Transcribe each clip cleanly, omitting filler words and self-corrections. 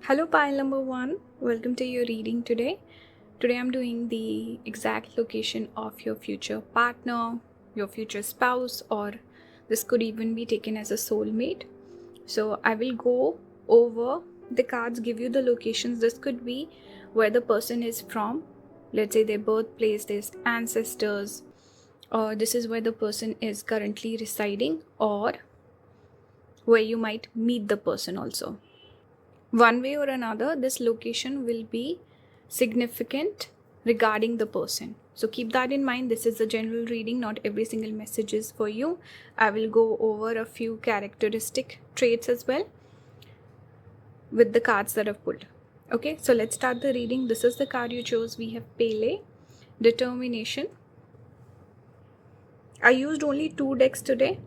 Hello, pile number one. Welcome to your reading today. Today I'm doing the exact location of your future partner, your future spouse, or this could even be taken as a soulmate. So I will go over the cards, give you the locations. This could be where the person is from. Let's say their birthplace, their ancestors, or this is where the person is currently residing, or where you might meet the person also. One way or another, this location will be significant regarding the person. So keep that in mind. This is a general reading, not every single message is for you. I will go over a few characteristic traits as well with the cards that I've pulled. Okay, so let's start the reading. This is the card you chose. We have Pele, Determination. I used only 2 decks today.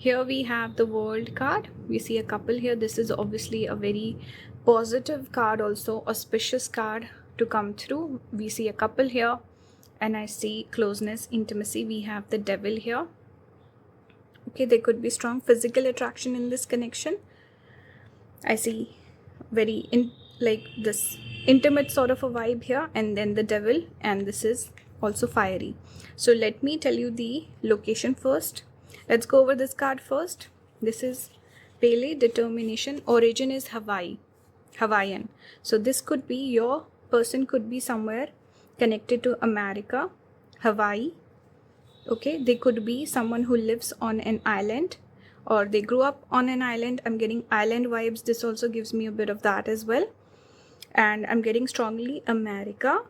Here we have the World card. We see a couple here. This is obviously a very positive card, also auspicious card to come through. We see a couple here, and I see closeness, intimacy. We have the Devil here. Okay, there could be strong physical attraction in this connection. I see very like this intimate sort of a vibe here, and then the Devil, and this is also fiery. So let me tell you the location first. Let's go over this card first. This is Pele, Determination. Origin is Hawaiian. So this could be, your person could be somewhere connected to America, Hawaii. Okay, they could be someone who lives on an island, or they grew up on an island. I'm getting island vibes. This also gives me a bit of that as well. And I'm getting strongly America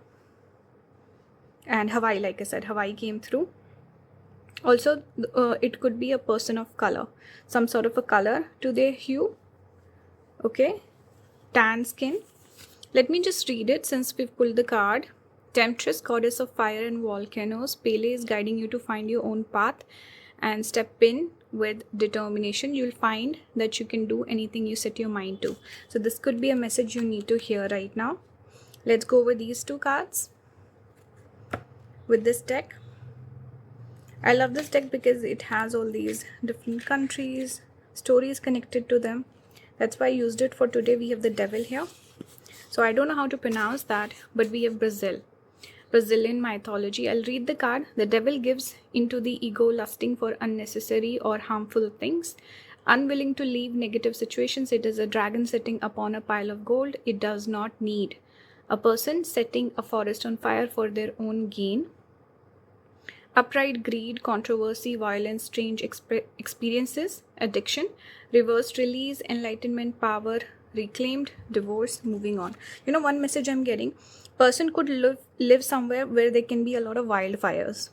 and Hawaii. Like I said, Hawaii came through. Also, it could be a person of color, some sort of a color to their hue. Okay, tan skin. Let me just read it since we've pulled the card. Temptress, goddess of fire and volcanoes. Pele is guiding you to find your own path and step in with determination. You'll find that you can do anything you set your mind to. So this could be a message you need to hear right now. Let's go over these 2 cards with this deck. I love this deck because it has all these different countries, stories connected to them. That's why I used it for today. We have the Devil here. So I don't know how to pronounce that, but we have Brazil. Brazilian mythology. I'll read the card. The Devil gives into the ego, lusting for unnecessary or harmful things. Unwilling to leave negative situations. It is a dragon sitting upon a pile of gold. It does not need. A person setting a forest on fire for their own gain. Upright greed, controversy, violence, strange experiences, addiction, reversed release, enlightenment, power, reclaimed, divorce, moving on. You know, one message I'm getting, person could live somewhere where there can be a lot of wildfires.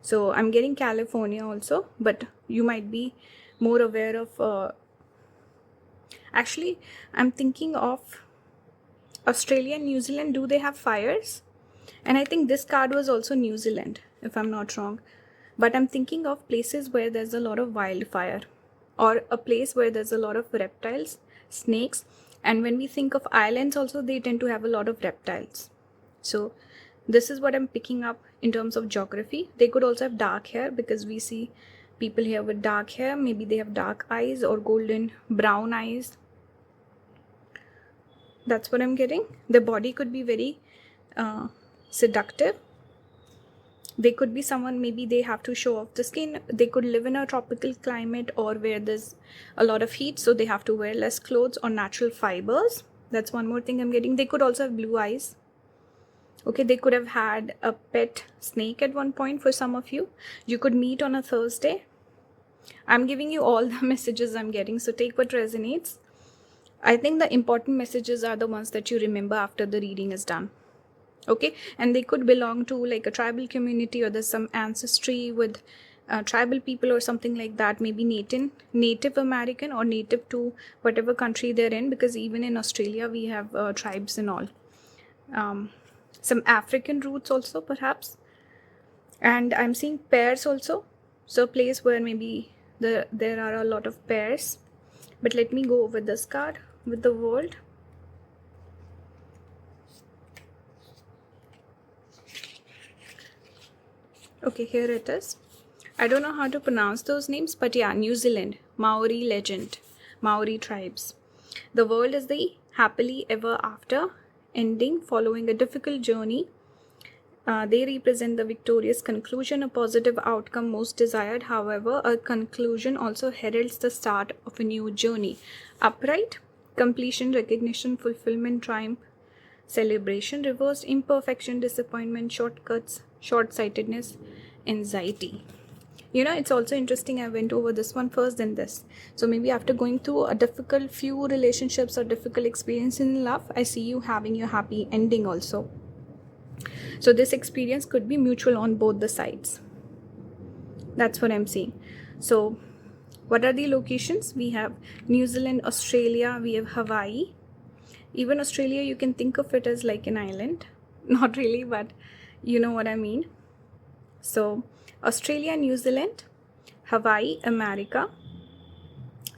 So I'm getting California also, but you might be more aware of, actually I'm thinking of Australia and New Zealand. Do they have fires? And I think this card was also New Zealand, if I'm not wrong. But I'm thinking of places where there's a lot of wildfire, or a place where there's a lot of reptiles, snakes. And when we think of islands also, they tend to have a lot of reptiles. So this is what I'm picking up in terms of geography. They could also have dark hair, because we see people here with dark hair. Maybe they have dark eyes or golden brown eyes. That's what I'm getting. The body could be very seductive. They could be someone, maybe they have to show off the skin. They could live in a tropical climate or where there's a lot of heat, so they have to wear less clothes or natural fibers. That's one more thing I'm getting. They could also have blue eyes. Okay, they could have had a pet snake at one point for some of you. You could meet on a Thursday. I'm giving you all the messages I'm getting, so take what resonates. I think the important messages are the ones that you remember after the reading is done. Okay, and they could belong to like a tribal community, or there's some ancestry with tribal people or something like that. Maybe Native American, or native to whatever country they're in, because even in Australia we have tribes and all. Some African roots also perhaps. And I'm seeing pairs also. So a place where maybe there are a lot of pairs. But let me go over this card with the World. Okay, here it is. I don't know how to pronounce those names, but yeah, New Zealand, Maori legend, Maori tribes. The World is the happily ever after, ending, following a difficult journey. They represent the victorious conclusion, a positive outcome most desired. However, a conclusion also heralds the start of a new journey. Upright, completion, recognition, fulfillment, triumph, celebration. Reversed, imperfection, disappointment, shortcuts, short-sightedness, anxiety. It's also interesting. I went over this one first, then this. So maybe after going through a difficult few relationships or difficult experience in love, I see you having your happy ending also. So this experience could be mutual on both the sides. That's what I'm seeing. So what are the locations? We have New Zealand, Australia, we have Hawaii. Even Australia, you can think of it as like an island. Not really, but you know what I mean. So Australia, New Zealand, Hawaii, America.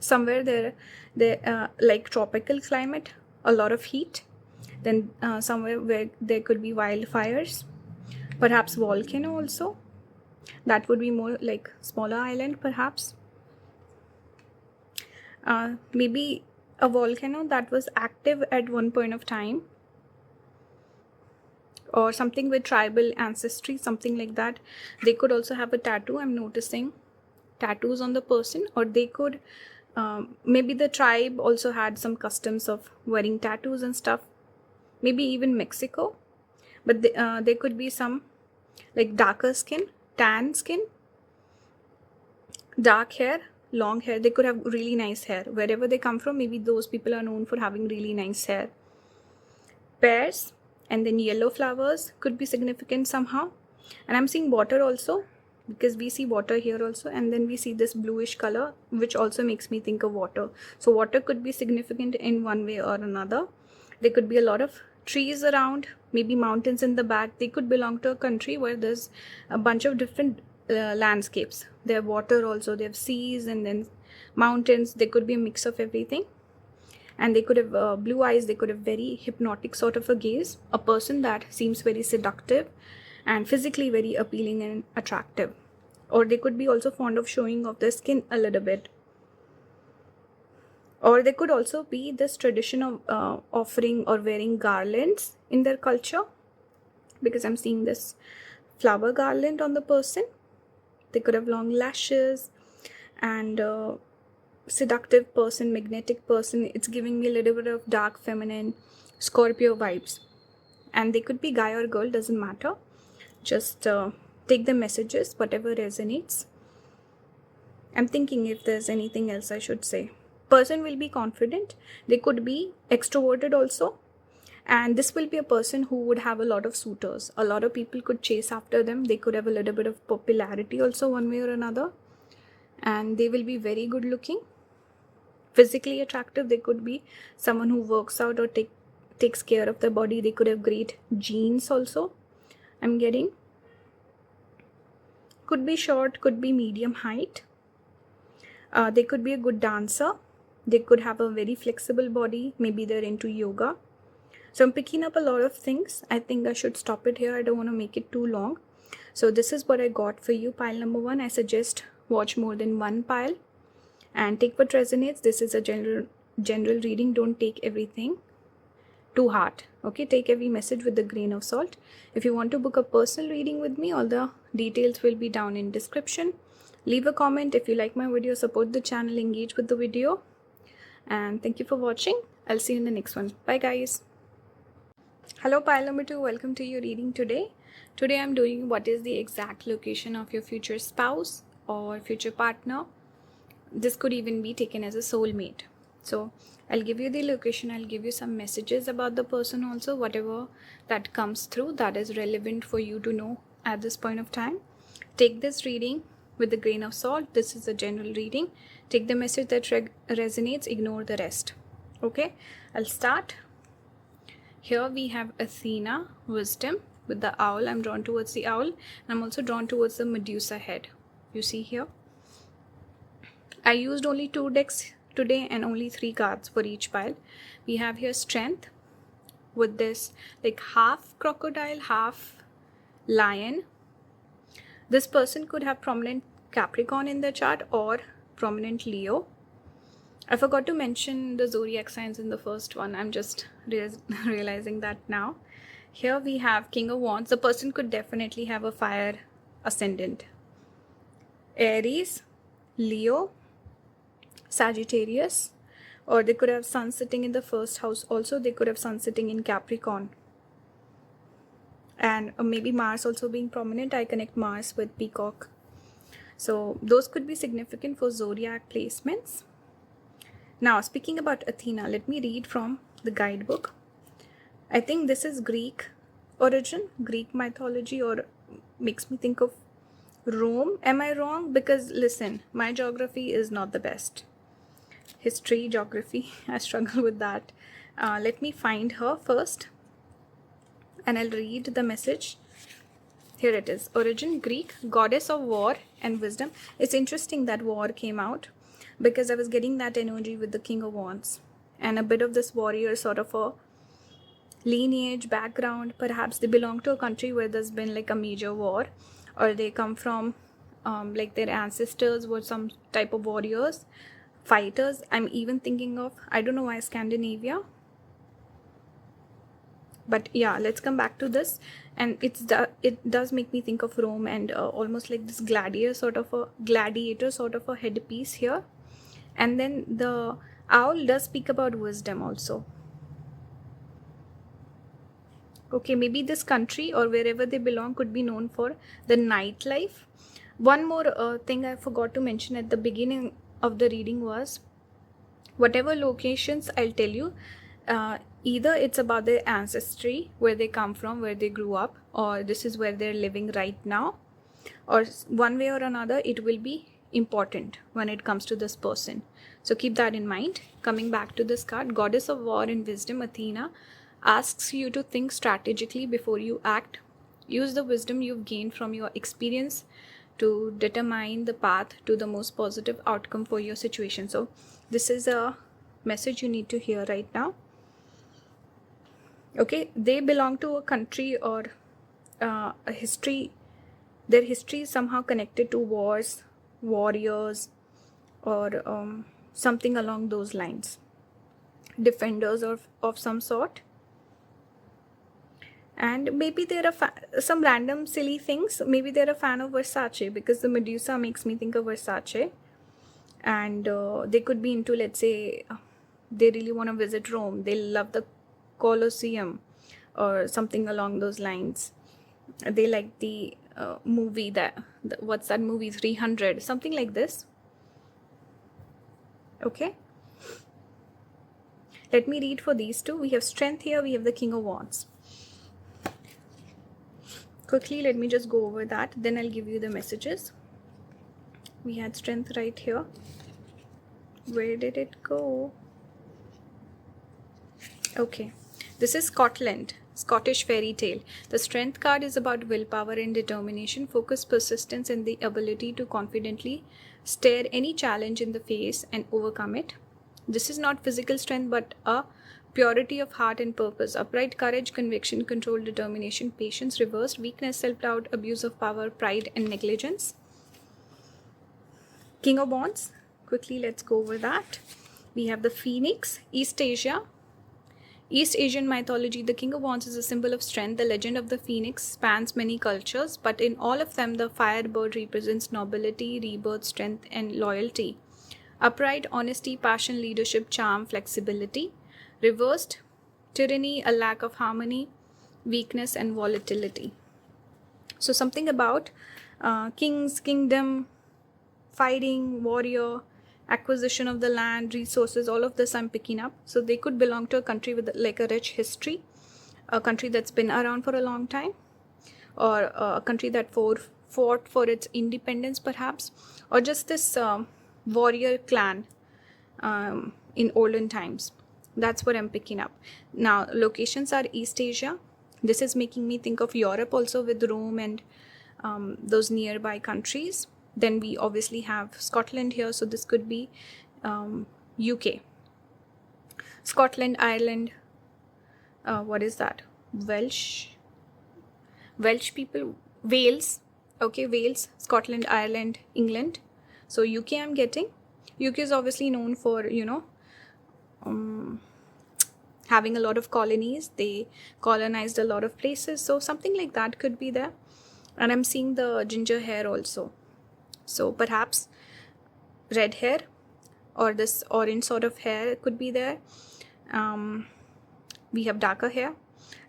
Somewhere there like tropical climate, a lot of heat. Then somewhere where there could be wildfires, perhaps volcano also. That would be more like smaller island perhaps. Maybe a volcano that was active at one point of time, or something with tribal ancestry, something like that. They could also have a tattoo. I'm noticing tattoos on the person, or they could maybe the tribe also had some customs of wearing tattoos and stuff. Maybe even Mexico, but there could be some like darker skin, tan skin, dark hair, long hair. They could have really nice hair. Wherever they come from, maybe those people are known for having really nice hair. Pears, and then yellow flowers could be significant somehow. And I'm seeing water also, because we see water here also, and then we see this bluish color, which also makes me think of water. So water could be significant in one way or another. There could be a lot of trees around, maybe mountains in the back. They could belong to a country where there's a bunch of different landscapes. They have water also, they have seas, and then mountains. They could be a mix of everything. And they could have blue eyes. They could have very hypnotic sort of a gaze, a person that seems very seductive and physically very appealing and attractive. Or they could be also fond of showing off their skin a little bit. Or there could also be this tradition of offering or wearing garlands in their culture, because I'm seeing this flower garland on the person. They could have long lashes, and seductive person, magnetic person. It's giving me a little bit of dark feminine Scorpio vibes. And they could be guy or girl, doesn't matter. Just take the messages, whatever resonates. I'm thinking if there's anything else I should say. Person will be confident. They could be extroverted also, and this will be a person who would have a lot of suitors. A lot of people could chase after them. They could have a little bit of popularity also, one way or another, and they will be very good looking, physically attractive. They could be someone who works out or takes care of their body. They could have great genes also, I'm getting. Could be short, could be medium height. They could be a good dancer. They could have a very flexible body. Maybe they're into yoga. So I'm picking up a lot of things. I think I should stop it here. I don't want to make it too long. So this is what I got for you. Pile number 1. I suggest watch more than one pile and take what resonates. This is a general reading. Don't take everything to heart. Okay, take every message with a grain of salt. If you want to book a personal reading with me, all the details will be down in description. Leave a comment. If you like my video, support the channel, engage with the video. And thank you for watching. I'll see you in the next one. Bye guys. Hello pile number 2, welcome to your reading today. Today I'm doing what is the exact location of your future spouse or future partner. This could even be taken as a soulmate. So I'll give you the location, I'll give you some messages about the person also. Whatever that comes through, that is relevant for you to know at this point of time. Take this reading with a grain of salt. This is a general reading. Take the message that resonates, ignore the rest. Okay, I'll start. Here we have Athena, wisdom, with the owl. I'm drawn towards the owl, and I'm also drawn towards the Medusa head. You see here. I used only 2 decks today and only 3 cards for each pile. We have here strength with this like half crocodile, half lion. This person could have prominent Capricorn in the chart or prominent Leo. I forgot to mention the zodiac signs in the first one. I'm just realizing that now. Here we have King of Wands. The person could definitely have a fire ascendant. Aries, Leo, Sagittarius, or they could have sun sitting in the first house. Also, they could have sun sitting in Capricorn. And maybe Mars also being prominent. I connect Mars with Peacock. So those could be significant for zodiac placements. Now, speaking about Athena, let me read from the guidebook. I think this is Greek origin, Greek mythology, or makes me think of Rome. Am I wrong? Because listen, my geography is not the best. History, geography, I struggle with that. Let me find her first and I'll read the message. Here it is. Origin, Greek, goddess of war and wisdom. It's interesting that war came out because I was getting that energy with the King of Wands and a bit of this warrior sort of a lineage background. Perhaps they belong to a country where there's been like a major war, or they come from like their ancestors were some type of warriors, fighters. I'm even thinking of, I don't know why, Scandinavia. But yeah, let's come back to this. And it does make me think of Rome and almost like this gladiator sort of a headpiece here. And then the owl does speak about wisdom also. Okay, maybe this country or wherever they belong could be known for the nightlife. One more thing I forgot to mention at the beginning of the reading was, whatever locations I'll tell you, either it's about their ancestry, where they come from, where they grew up, or this is where they're living right now, or one way or another it will be important when it comes to this person. So keep that in mind. Coming back to this card, goddess of war and wisdom, Athena asks you to think strategically before you act. Use the wisdom you've gained from your experience to determine the path to the most positive outcome for your situation. So this is a message you need to hear right now. Okay, they belong to a country or a history. Their history is somehow connected to wars, warriors, or something along those lines. Defenders of some sort. And maybe they're some random silly things. Maybe they're a fan of Versace, because the Medusa makes me think of Versace. And they could be into, let's say, they really want to visit Rome. They love the Colosseum or something along those lines. They like the movie what's that movie, 300, something like this. Okay, let me read for these two. We have strength here, we have the King of Wands. Quickly, let me just go over that, then I'll give you the messages. We had strength right here. Where did it go? Okay, this is Scotland, Scottish fairy tale. The strength card is about willpower and determination, focus, persistence, and the ability to confidently stare any challenge in the face and overcome it. This is not physical strength, but a purity of heart and purpose, upright courage, conviction, control, determination, patience. Reversed, weakness, self-doubt, abuse of power, pride, and negligence. King of Wands, quickly let's go over that. We have the Phoenix, East Asia. East Asian mythology, the King of Wands is a symbol of strength. The legend of the Phoenix spans many cultures, but in all of them, the firebird represents nobility, rebirth, strength, and loyalty. Upright, honesty, passion, leadership, charm, flexibility. Reversed, tyranny, a lack of harmony, weakness, and volatility. So something about kings, kingdom, fighting, warrior, acquisition of the land, resources, all of this I'm picking up. So they could belong to a country with like a rich history, a country that's been around for a long time, or a country that fought for its independence perhaps, or just this warrior clan in olden times. That's what I'm picking up. Now, locations are East Asia. This is making me think of Europe also, with Rome and those nearby countries. Then we obviously have Scotland here, so this could be UK. Scotland, Ireland, what is that? Welsh people, Wales. Okay, Wales, Scotland, Ireland, England. So UK I'm getting. UK is obviously known for, having a lot of colonies. They colonized a lot of places, so something like that could be there. And I'm seeing the ginger hair also, so perhaps red hair or this orange sort of hair could be there. We have darker hair.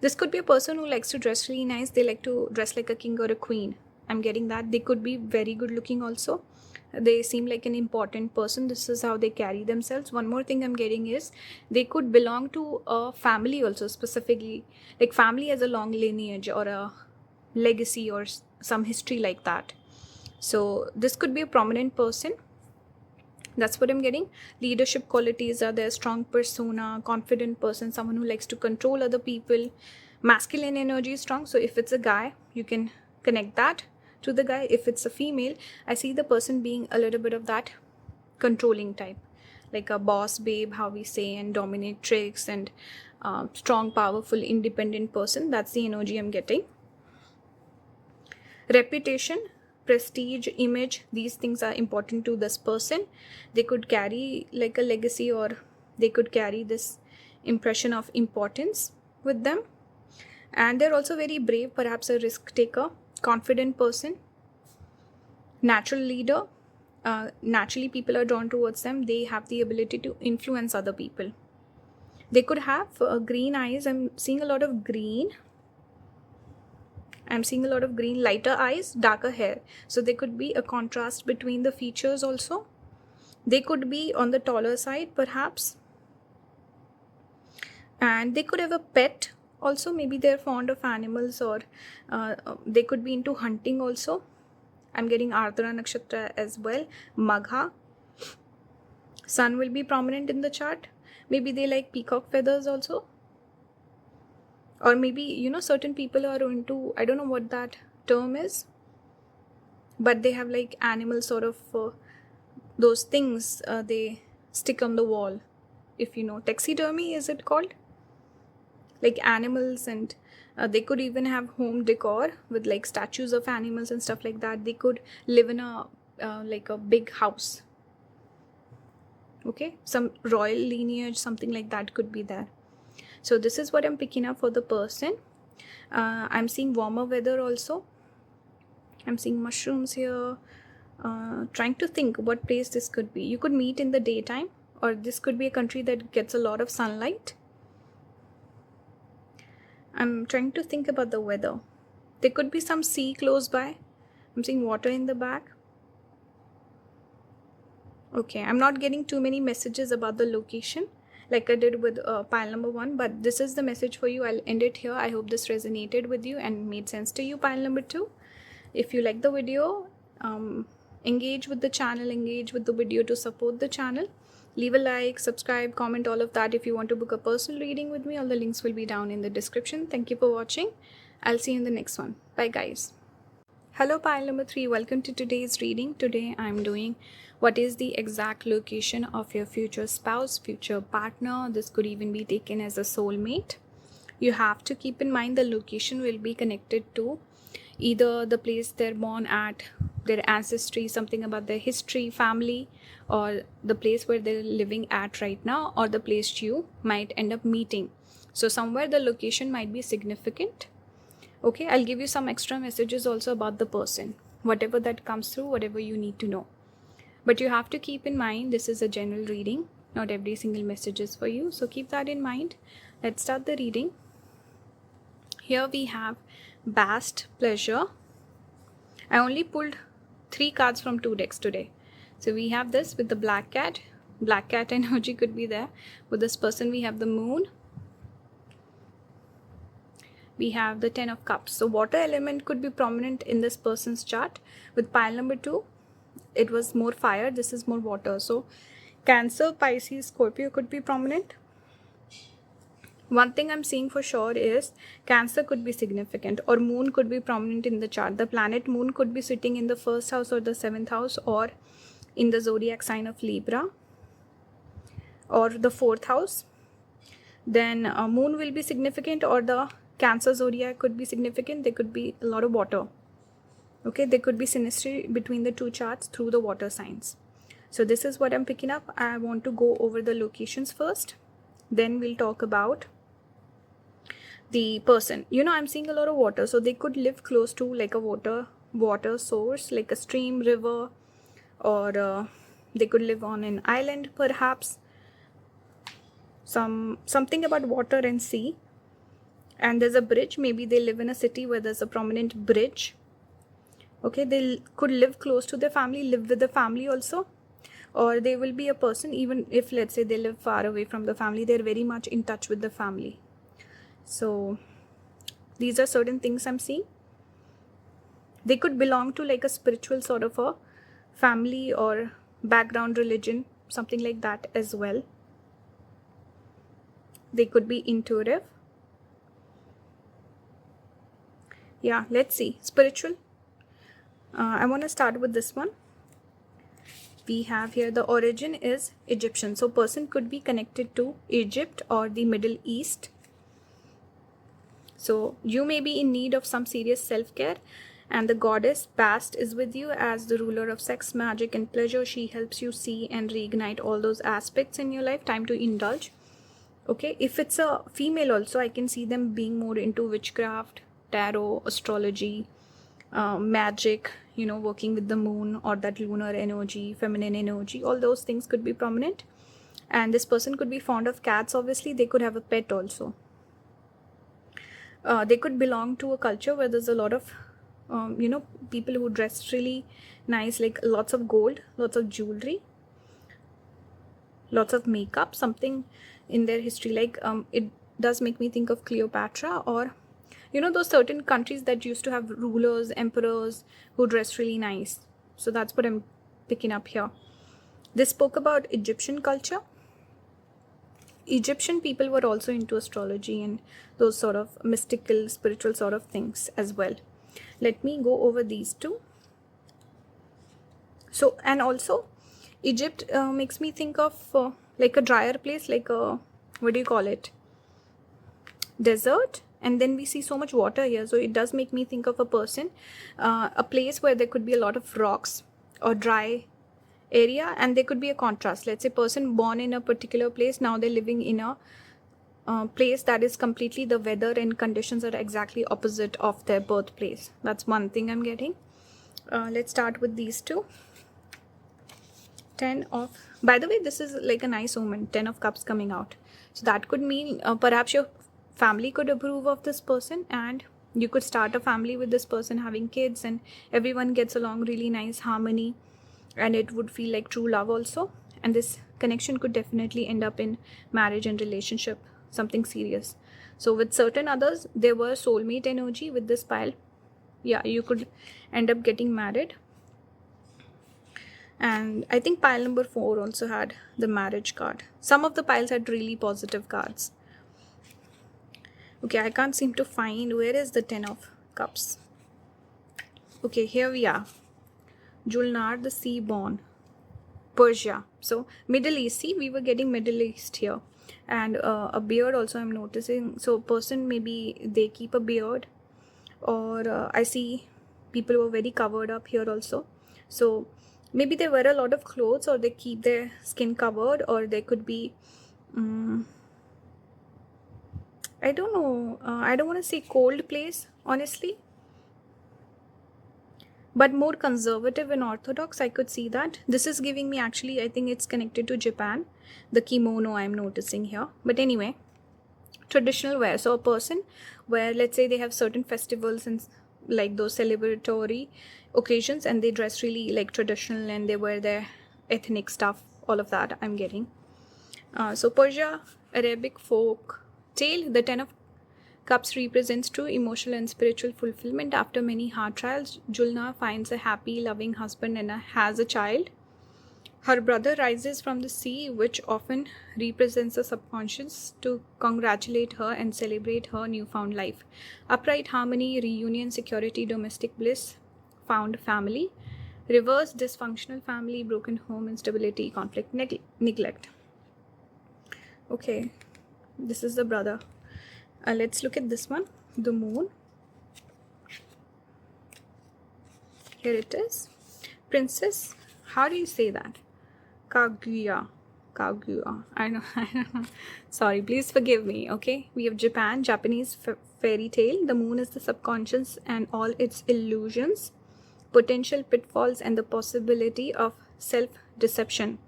This could be a person who likes to dress really nice. They like to dress like a king or a queen. I'm getting that. They could be very good looking also. They seem like an important person. This is how they carry themselves. One more thing I'm getting is they could belong to a family also, specifically like family as a long lineage or a legacy or some history like that. So this could be a prominent person. That's what I'm getting. Leadership qualities are there, strong persona, confident person, someone who likes to control other people. Masculine energy is strong. So if it's a guy, you can connect that to the guy. If it's a female, I see the person being a little bit of that controlling type, like a boss babe, how we say, and dominatrix, and strong, powerful, independent person. That's the energy I'm getting. Reputation, prestige, image, these things are important to this person. They could carry like a legacy, or they could carry this impression of importance with them. And they're also very brave, perhaps a risk taker, confident person, natural leader. Naturally people are drawn towards them. They have the ability to influence other people. They could have green eyes. I'm seeing a lot of green. I'm seeing a lot of green, lighter eyes, darker hair. So there could be a contrast between the features also. They could be on the taller side perhaps. And they could have a pet also. Maybe they're fond of animals, or they could be into hunting also. I'm getting Ardra Nakshatra as well. Magha. Sun will be prominent in the chart. Maybe they like peacock feathers also. Or maybe, certain people are into, I don't know what that term is, but they have like animal sort of those things they stick on the wall. If you know, taxidermy is it called? Like animals, and they could even have home decor with like statues of animals and stuff like that. They could live in a like a big house. Okay, some royal lineage, something like that could be there. So this is what I'm picking up for the person. I'm seeing warmer weather also. I'm seeing mushrooms here. Trying to think what place this could be. You could meet in the daytime, or this could be a country that gets a lot of sunlight. I'm trying to think about the weather. There could be some sea close by. I'm seeing water in the back. Okay, I'm not getting too many messages about the location like I did with pile number 1, but this is the message for you. I'll end it here. I hope this resonated with you and made sense to you, pile number 2. If you like the video, engage with the channel, engage with the video to support the channel. Leave a like, subscribe, comment, all of that. If you want to book a personal reading with me, all the links will be down in the description. Thank you for watching. I'll see you in the next one. Bye guys. Hello pile number 3, welcome to today's reading. Today I'm doing what is the exact location of your future spouse, future partner. This could even be taken as a soulmate. You have to keep in mind the location will be connected to either the place they're born at, their ancestry, something about their history, family, or the place where they're living at right now, or the place you might end up meeting. So somewhere the location might be significant. Okay, I'll give you some extra messages also about the person, whatever that comes through, whatever you need to know. But you have to keep in mind this is a general reading, not every single message is for you, so keep that in mind. Let's start the reading. Here we have vast pleasure. I only pulled 3 cards from 2 decks today. So we have this with the black cat. Black cat energy could be there. With this person we have the moon. We have the 10 of cups. So water element could be prominent in this person's chart. With pile number 2, it was more fire. This is more water. So Cancer, Pisces, Scorpio could be prominent. One thing I'm seeing for sure is Cancer could be significant, or moon could be prominent in the chart. The planet moon could be sitting in the 1st house or the 7th house, or in the zodiac sign of Libra, or the 4th house. Then moon will be significant, or the Cancer zodiac could be significant. There could be a lot of water. Okay, there could be synastry between the 2 charts through the water signs. So this is what I'm picking up. I want to go over the locations first, then we'll talk about the person. I'm seeing a lot of water, so they could live close to like a water source, like a stream, river, or they could live on an island perhaps. Something about water and sea. And there's a bridge. Maybe they live in a city where there's a prominent bridge. Okay, they could live close to their family, live with the family also. Or they will be a person, even if let's say they live far away from the family, they're very much in touch with the family. So these are certain things I'm seeing. They could belong to like a spiritual sort of a family or background religion, something like that as well. They could be intuitive. Yeah, let's see. Spiritual. I want to start with this one. We have here the origin is Egyptian. So person could be connected to Egypt or the Middle East. So you may be in need of some serious self-care, and the goddess Bast is with you as the ruler of sex, magic and pleasure. She helps you see and reignite all those aspects in your life. Time to indulge. Okay, if it's a female also, I can see them being more into witchcraft, tarot, astrology, magic, working with the moon or that lunar energy, feminine energy. All those things could be prominent. And this person could be fond of cats. Obviously, they could have a pet also. They could belong to a culture where there's a lot of people who dress really nice, like lots of gold, lots of jewelry, lots of makeup, something in their history. Like it does make me think of Cleopatra, or those certain countries that used to have rulers, emperors who dress really nice. So that's what I'm picking up here. This spoke about Egyptian culture. Egyptian people were also into astrology and those sort of mystical, spiritual sort of things as well. Let me go over these two. So, and also Egypt makes me think of like a drier place, like a, what do you call it? Desert. And then we see so much water here. So it does make me think of a person, a place where there could be a lot of rocks or dry area, and there could be a contrast. Let's say person born in a particular place, now they're living in a place that is completely, the weather and conditions are exactly opposite of their birthplace. That's one thing I'm getting. Let's start with these two. 10 of, by the way, this is like a nice omen, 10 of cups coming out. So that could mean perhaps your family could approve of this person, and you could start a family with this person, having kids, and everyone gets along really nice, harmony, and it would feel like true love also. And this connection could definitely end up in marriage and relationship, something serious. So with certain others, there were soulmate energy with this pile. Yeah, you could end up getting married. And I think pile number 4 also had the marriage card. Some of the piles had really positive cards. Okay, I can't seem to find where is the 10 of cups. Okay, here we are. Julnar, the sea born, Persia. So Middle East. See, we were getting Middle East here. And a beard also I'm noticing. So person, maybe they keep a beard, or I see people who are very covered up here also. So maybe they wear a lot of clothes, or they keep their skin covered, or they could be I don't know, I don't want to say cold place, honestly, but more conservative and orthodox. I could see that. This is giving me, actually, I think it's connected to Japan, the kimono I'm noticing here. But anyway, traditional wear. So a person where, let's say, they have certain festivals and like those celebratory occasions, and they dress really like traditional, and they wear their ethnic stuff, all of that I'm getting. So Persia, Arabic folk tale. The 10 of cups represents true emotional and spiritual fulfillment. After many hard trials, Julna finds a happy, loving husband and has a child. Her brother rises from the sea, which often represents the subconscious, to congratulate her and celebrate her newfound life. Upright harmony, reunion, security, domestic bliss, found family. Reverse, dysfunctional family, broken home, instability, conflict, neglect. Okay, this is the brother. Let's look at this one, the moon. Here it is. Princess, how do you say that? Kaguya. Kaguya. I know. Sorry, please forgive me. Okay. We have Japan, Japanese fairy tale. The moon is the subconscious and all its illusions, potential pitfalls, and the possibility of self-deception.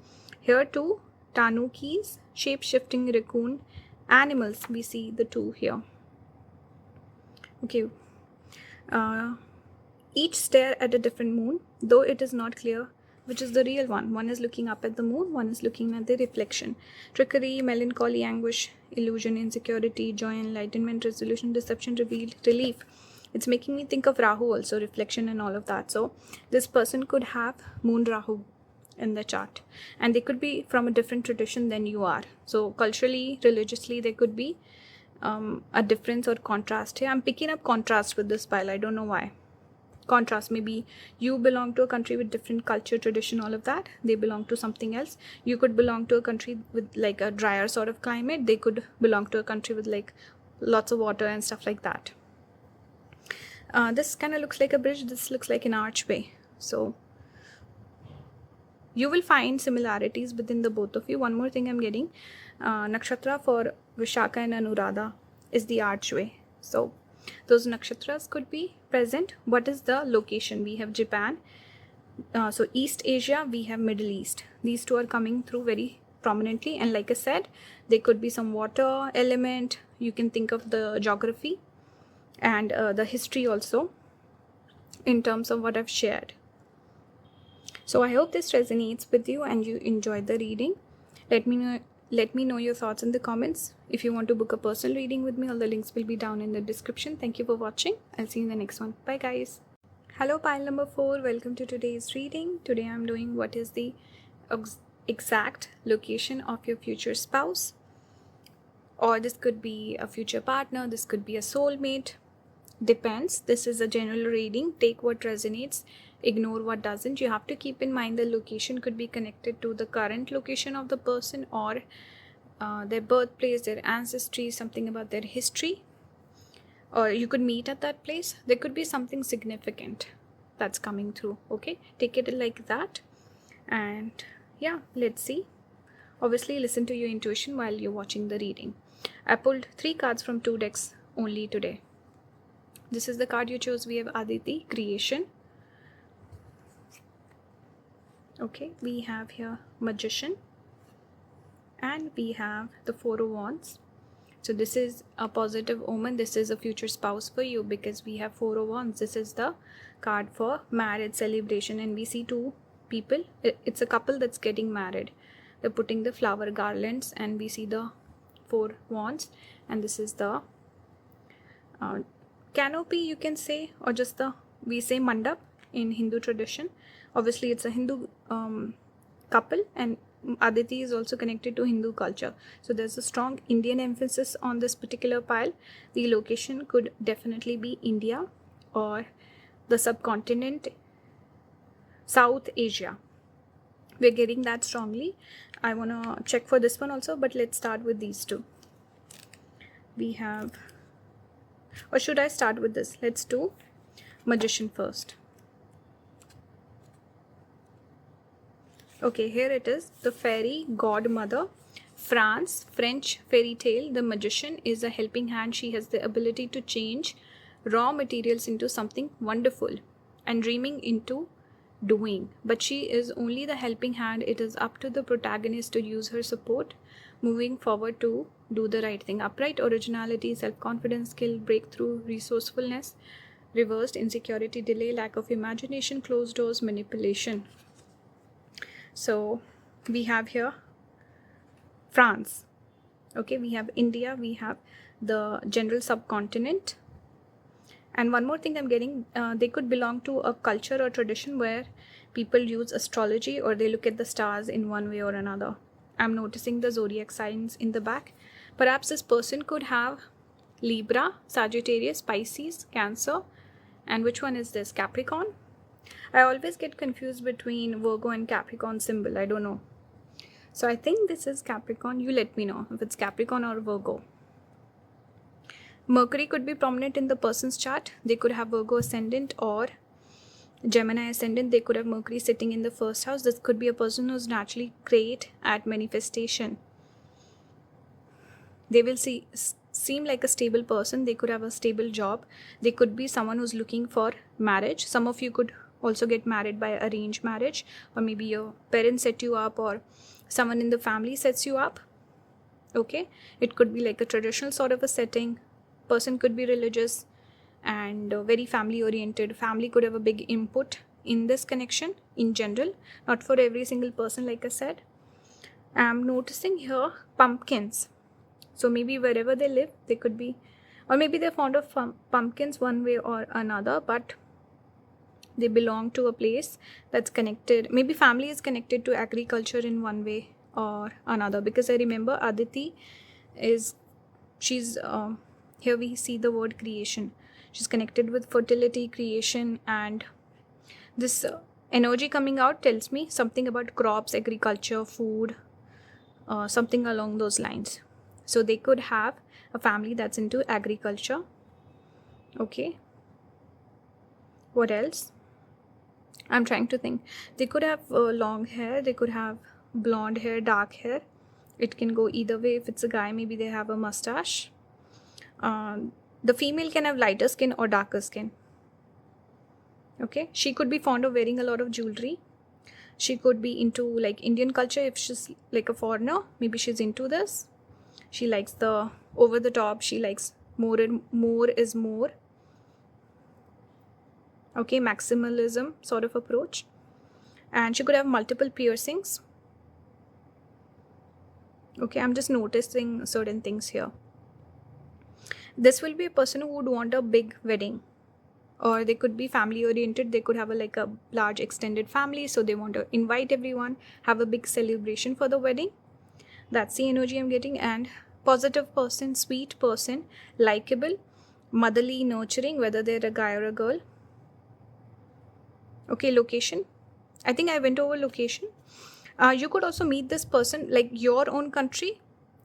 Here too, tanukis, shape-shifting raccoon, animals. We see the two here. Okay. Each stare at a different moon, though it is not clear which is the real one. One is looking up at the moon, one is looking at the reflection. Trickery, melancholy, anguish, illusion, insecurity, joy, enlightenment, resolution, deception, reveal, relief. It's making me think of Rahu also, reflection and all of that. So this person could have moon Rahu in the chart, and they could be from a different tradition than you are. So culturally, religiously, there could be a difference or contrast here. I'm picking up contrast with this pile. I don't know why. Contrast, maybe you belong to a country with different culture, tradition, all of that. They belong to something else. You could belong to a country with like a drier sort of climate. They could belong to a country with like lots of water and stuff like that. This kind of looks like a bridge. This looks like an archway. So you will find similarities within the both of you. One more thing I'm getting, nakshatra for Vishaka and Anuradha is the archway. So those nakshatras could be present. What is the location? We have Japan. So East Asia, we have Middle East. These two are coming through very prominently. And like I said, there could be some water element. You can think of the geography and the history also in terms of what I've shared. So I hope this resonates with you and you enjoyed the reading. Let me know your thoughts in the comments. If you want to book a personal reading with me, all the links will be down in the description. Thank you for watching. I'll see you in the next one. Bye guys. Hello pile number 4. Welcome to today's reading. Today I'm doing what is the exact location of your future spouse. Or this could be a future partner. This could be a soulmate. Depends. This is a general reading. Take what resonates. Ignore what doesn't. You have to keep in mind the location could be connected to the current location of the person or their birthplace, their ancestry, something about their history, or you could meet at that place. There could be something significant that's coming through. Okay, take it like that. And yeah, let's see. Obviously listen to your intuition while you're watching the reading. I pulled 3 cards from 2 decks only today. This is the card you chose. We have Aditi, creation. Okay, we have here Magician, and we have the 4 of Wands. So this is a positive omen. This is a future spouse for you because we have 4 of Wands. This is the card for marriage celebration, and we see 2 people. It's a couple that's getting married. They're putting the flower garlands, and we see the 4 Wands, and this is the canopy, you can say, or just the, we say mandap in Hindu tradition. Obviously it's a Hindu couple, and Aditi is also connected to Hindu culture. So there's a strong Indian emphasis on this particular pile. The location could definitely be India or the subcontinent, South Asia. We're getting that strongly. I want to check for this one also, but let's start with these 2. We have, or should I start with this? Let's do Magician first. Okay, here it is. The fairy godmother, France, French fairy tale. The magician is a helping hand. She has the ability to change raw materials into something wonderful and dreaming into doing. But she is only the helping hand. It is up to the protagonist to use her support moving forward to do the right thing. Upright originality, self-confidence, skill, breakthrough, resourcefulness. Reversed, insecurity, delay, lack of imagination, closed doors, manipulation. So we have here France. Okay, we have India, we have the general subcontinent. And one more thing I'm getting, they could belong to a culture or tradition where people use astrology or they look at the stars in one way or another. I'm noticing the zodiac signs in the back. Perhaps this person could have Libra, Sagittarius, Pisces, Cancer, and which one is this? Capricorn? I always get confused between Virgo and Capricorn symbol. I don't know. So I think this is Capricorn. You let me know if it's Capricorn or Virgo. Mercury could be prominent in the person's chart. They could have Virgo ascendant or Gemini ascendant, they could have Mercury sitting in the first house. This could be a person who's naturally great at manifestation. They will seem like a stable person. They could have a stable job. They could be someone who's looking for marriage. Some of you could also get married by arranged marriage, or maybe your parents set you up, or someone in the family sets you up. Okay, it could be like a traditional sort of a setting. Person could be religious and very family oriented. Family could have a big input in this connection in general, not for every single person, like I said. I'm noticing here pumpkins. So maybe wherever they live, they could be, or maybe they're fond of pumpkins one way or another, but they belong to a place that's connected. Maybe family is connected to agriculture in one way or another, because I remember Aditi she's here we see the word creation. She's connected with fertility, creation, and this energy coming out tells me something about crops, agriculture, food, something along those lines. So they could have a family that's into agriculture. Okay, what else? I'm trying to think. They could have long hair. They could have blonde hair, dark hair. It can go either way. If it's a guy, maybe they have a mustache. The female can have lighter skin or darker skin. Okay, she could be fond of wearing a lot of jewelry. She could be into like Indian culture. If she's like a foreigner, maybe she's into this. She likes the over the top. She likes more and more is more. Okay, maximalism sort of approach. And she could have multiple piercings. Okay, I'm just noticing certain things here. This will be a person who would want a big wedding, or they could be family oriented. They could have like a large extended family, so they want to invite everyone, have a big celebration for the wedding. That's the energy I'm getting. And positive person, sweet person, likable, motherly, nurturing, whether they're a guy or a girl. Okay, location. I think I went over location. You could also meet this person, like your own country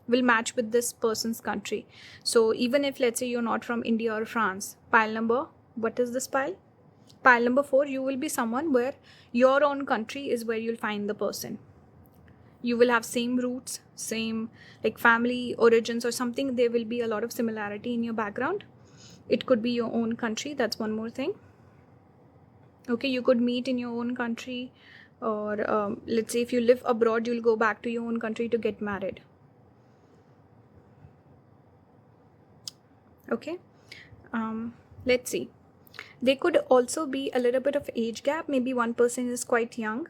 will match with this person's country. So even if, let's say, you're not from India or France, pile number, what is this pile? Pile number 4, you will be someone where your own country is where you'll find the person. You will have same roots, same like family origins or something. There will be a lot of similarity in your background. It could be your own country. That's one more thing. Okay, you could meet in your own country, or let's say if you live abroad, you'll go back to your own country to get married. Okay, let's see. They could also be a little bit of age gap. Maybe one person is quite young.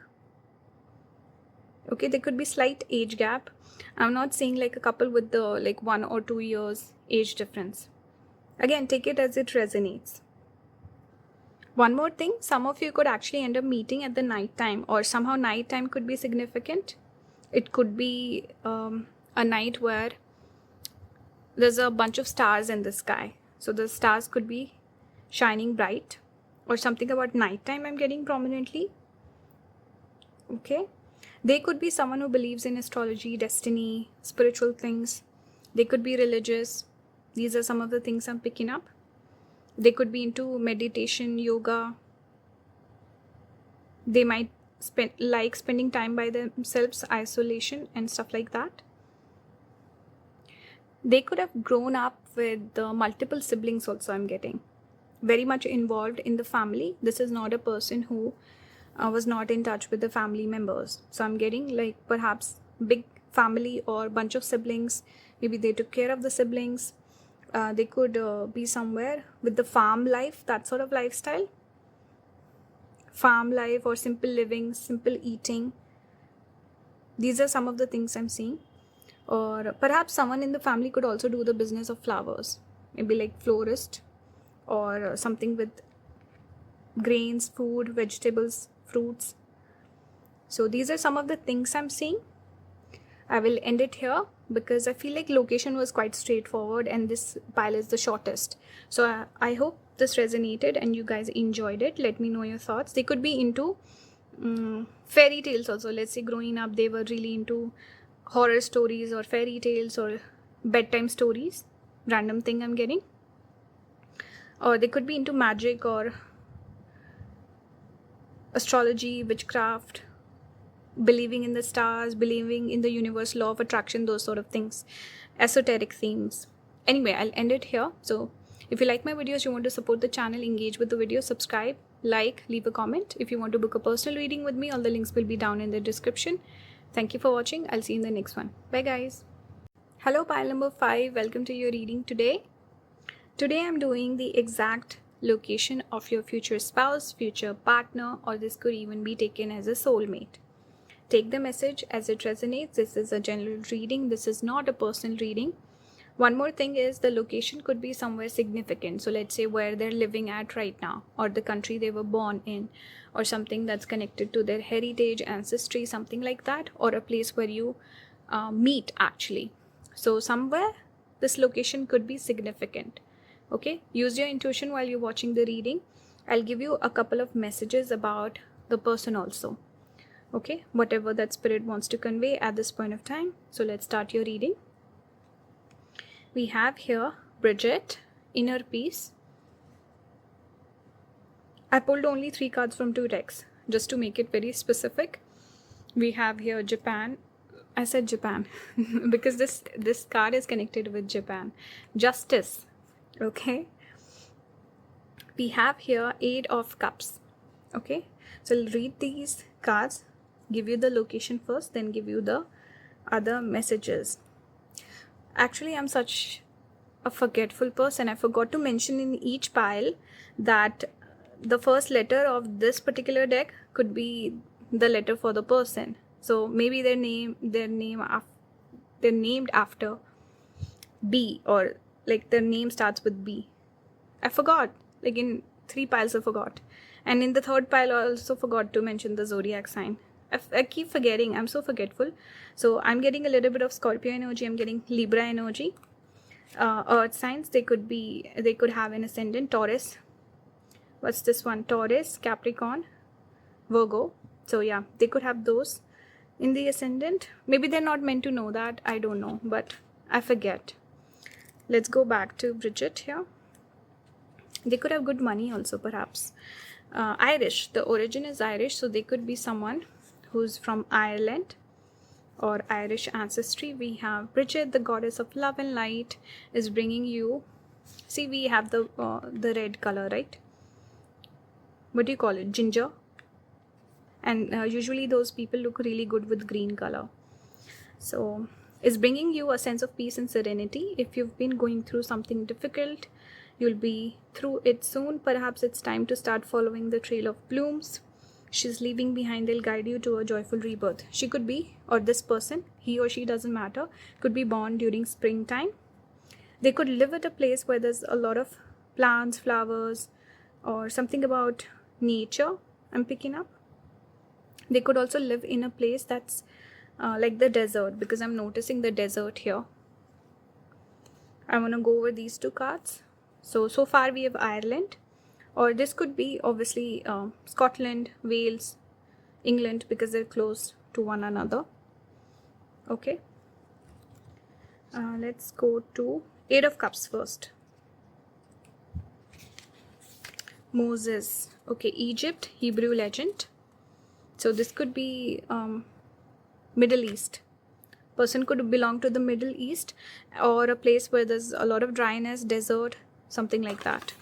Okay, there could be slight age gap. I'm not saying like a couple with the like 1 or 2 years age difference. Again, take it as it resonates. One more thing, some of you could actually end up meeting at the night time, or somehow night time could be significant. It could be a night where there's a bunch of stars in the sky. So the stars could be shining bright, or something about nighttime I'm getting prominently. Okay, they could be someone who believes in astrology, destiny, spiritual things. They could be religious. These are some of the things I'm picking up. They could be into meditation, yoga. They might like spending time by themselves, isolation and stuff like that. They could have grown up with multiple siblings also, I'm getting. Very much involved in the family. This is not a person who was not in touch with the family members. So I'm getting like perhaps big family or bunch of siblings. Maybe they took care of the siblings. They could be somewhere with the farm life, that sort of lifestyle. Farm life or simple living, simple eating. These are some of the things I'm seeing. Or perhaps someone in the family could also do the business of flowers. Maybe like florist, or something with grains, food, vegetables, fruits. So these are some of the things I'm seeing. I will end it here because I feel like location was quite straightforward and this pile is the shortest. So I hope this resonated and you guys enjoyed it. Let me know your thoughts. They could be into fairy tales also. Let's say growing up they were really into horror stories or fairy tales or bedtime stories. Random thing I'm getting. Or they could be into magic or astrology, witchcraft, believing in the stars, believing in the universe, law of attraction, those sort of things, esoteric themes. Anyway, I'll end it here. So if you like my videos, you want to support the channel, engage with the video, subscribe, like, leave a comment. If you want to book a personal reading with me, all the links will be down in the description. Thank you for watching. I'll see you in the next one. Bye guys. Hello pile number 5, welcome to your reading today. Today I'm doing the exact location of your future spouse, future partner, or this could even be taken as a soulmate. Take the message as it resonates. This is a general reading. This is not a personal reading. One more thing is the location could be somewhere significant. So let's say where they're living at right now, or the country they were born in, or something that's connected to their heritage, ancestry, something like that, or a place where you meet actually. So somewhere this location could be significant. Okay, use your intuition while you're watching the reading. I'll give you a couple of messages about the person also. Okay, whatever that spirit wants to convey at this point of time. So let's start your reading. We have here Bridget, inner peace. I pulled only 3 cards from 2 decks just to make it very specific. We have here Japan. I said Japan because this card is connected with Japan. Justice. Okay. We have here 8 of Cups. Okay. So I'll read these cards, give you the location first, then give you the other messages. Actually, I'm such a forgetful person. I forgot to mention in each pile that the first letter of this particular deck could be the letter for the person. So maybe they're named after B, or like their name starts with B. I forgot. Like in 3 piles I forgot. And in the 3rd pile I also forgot to mention the zodiac sign. I keep forgetting. I'm so forgetful. So I'm getting a little bit of Scorpio energy. I'm getting Libra energy. Earth signs. They could have an ascendant. Taurus. What's this one? Taurus, Capricorn, Virgo. So yeah, they could have those in the ascendant. Maybe they're not meant to know that. I don't know. But I forget. Let's go back to Bridget here. They could have good money also perhaps. Irish. The origin is Irish. So they could be someone who's from Ireland or Irish ancestry. We have Bridget, the goddess of love and light, is bringing you. See, we have the red color, right? What do you call it? Ginger. And usually those people look really good with green color. So it's bringing you a sense of peace and serenity. If you've been going through something difficult, you'll be through it soon. Perhaps it's time to start following the trail of blooms. She's leaving behind. They'll guide you to a joyful rebirth. She could be, or this person, he or she, doesn't matter, could be born during springtime. They could live at a place where there's a lot of plants, flowers, or something about nature I'm picking up. They could also live in a place that's like the desert, because I'm noticing the desert here. I want to go over these 2 cards. So far we have Ireland, or this could be obviously Scotland, Wales, England, because they're close to one another. Okay. Let's go to 8 of Cups first. Moses. Okay, Egypt, Hebrew legend. So this could be Middle East. Person could belong to the Middle East, or a place where there's a lot of dryness, desert, something like that.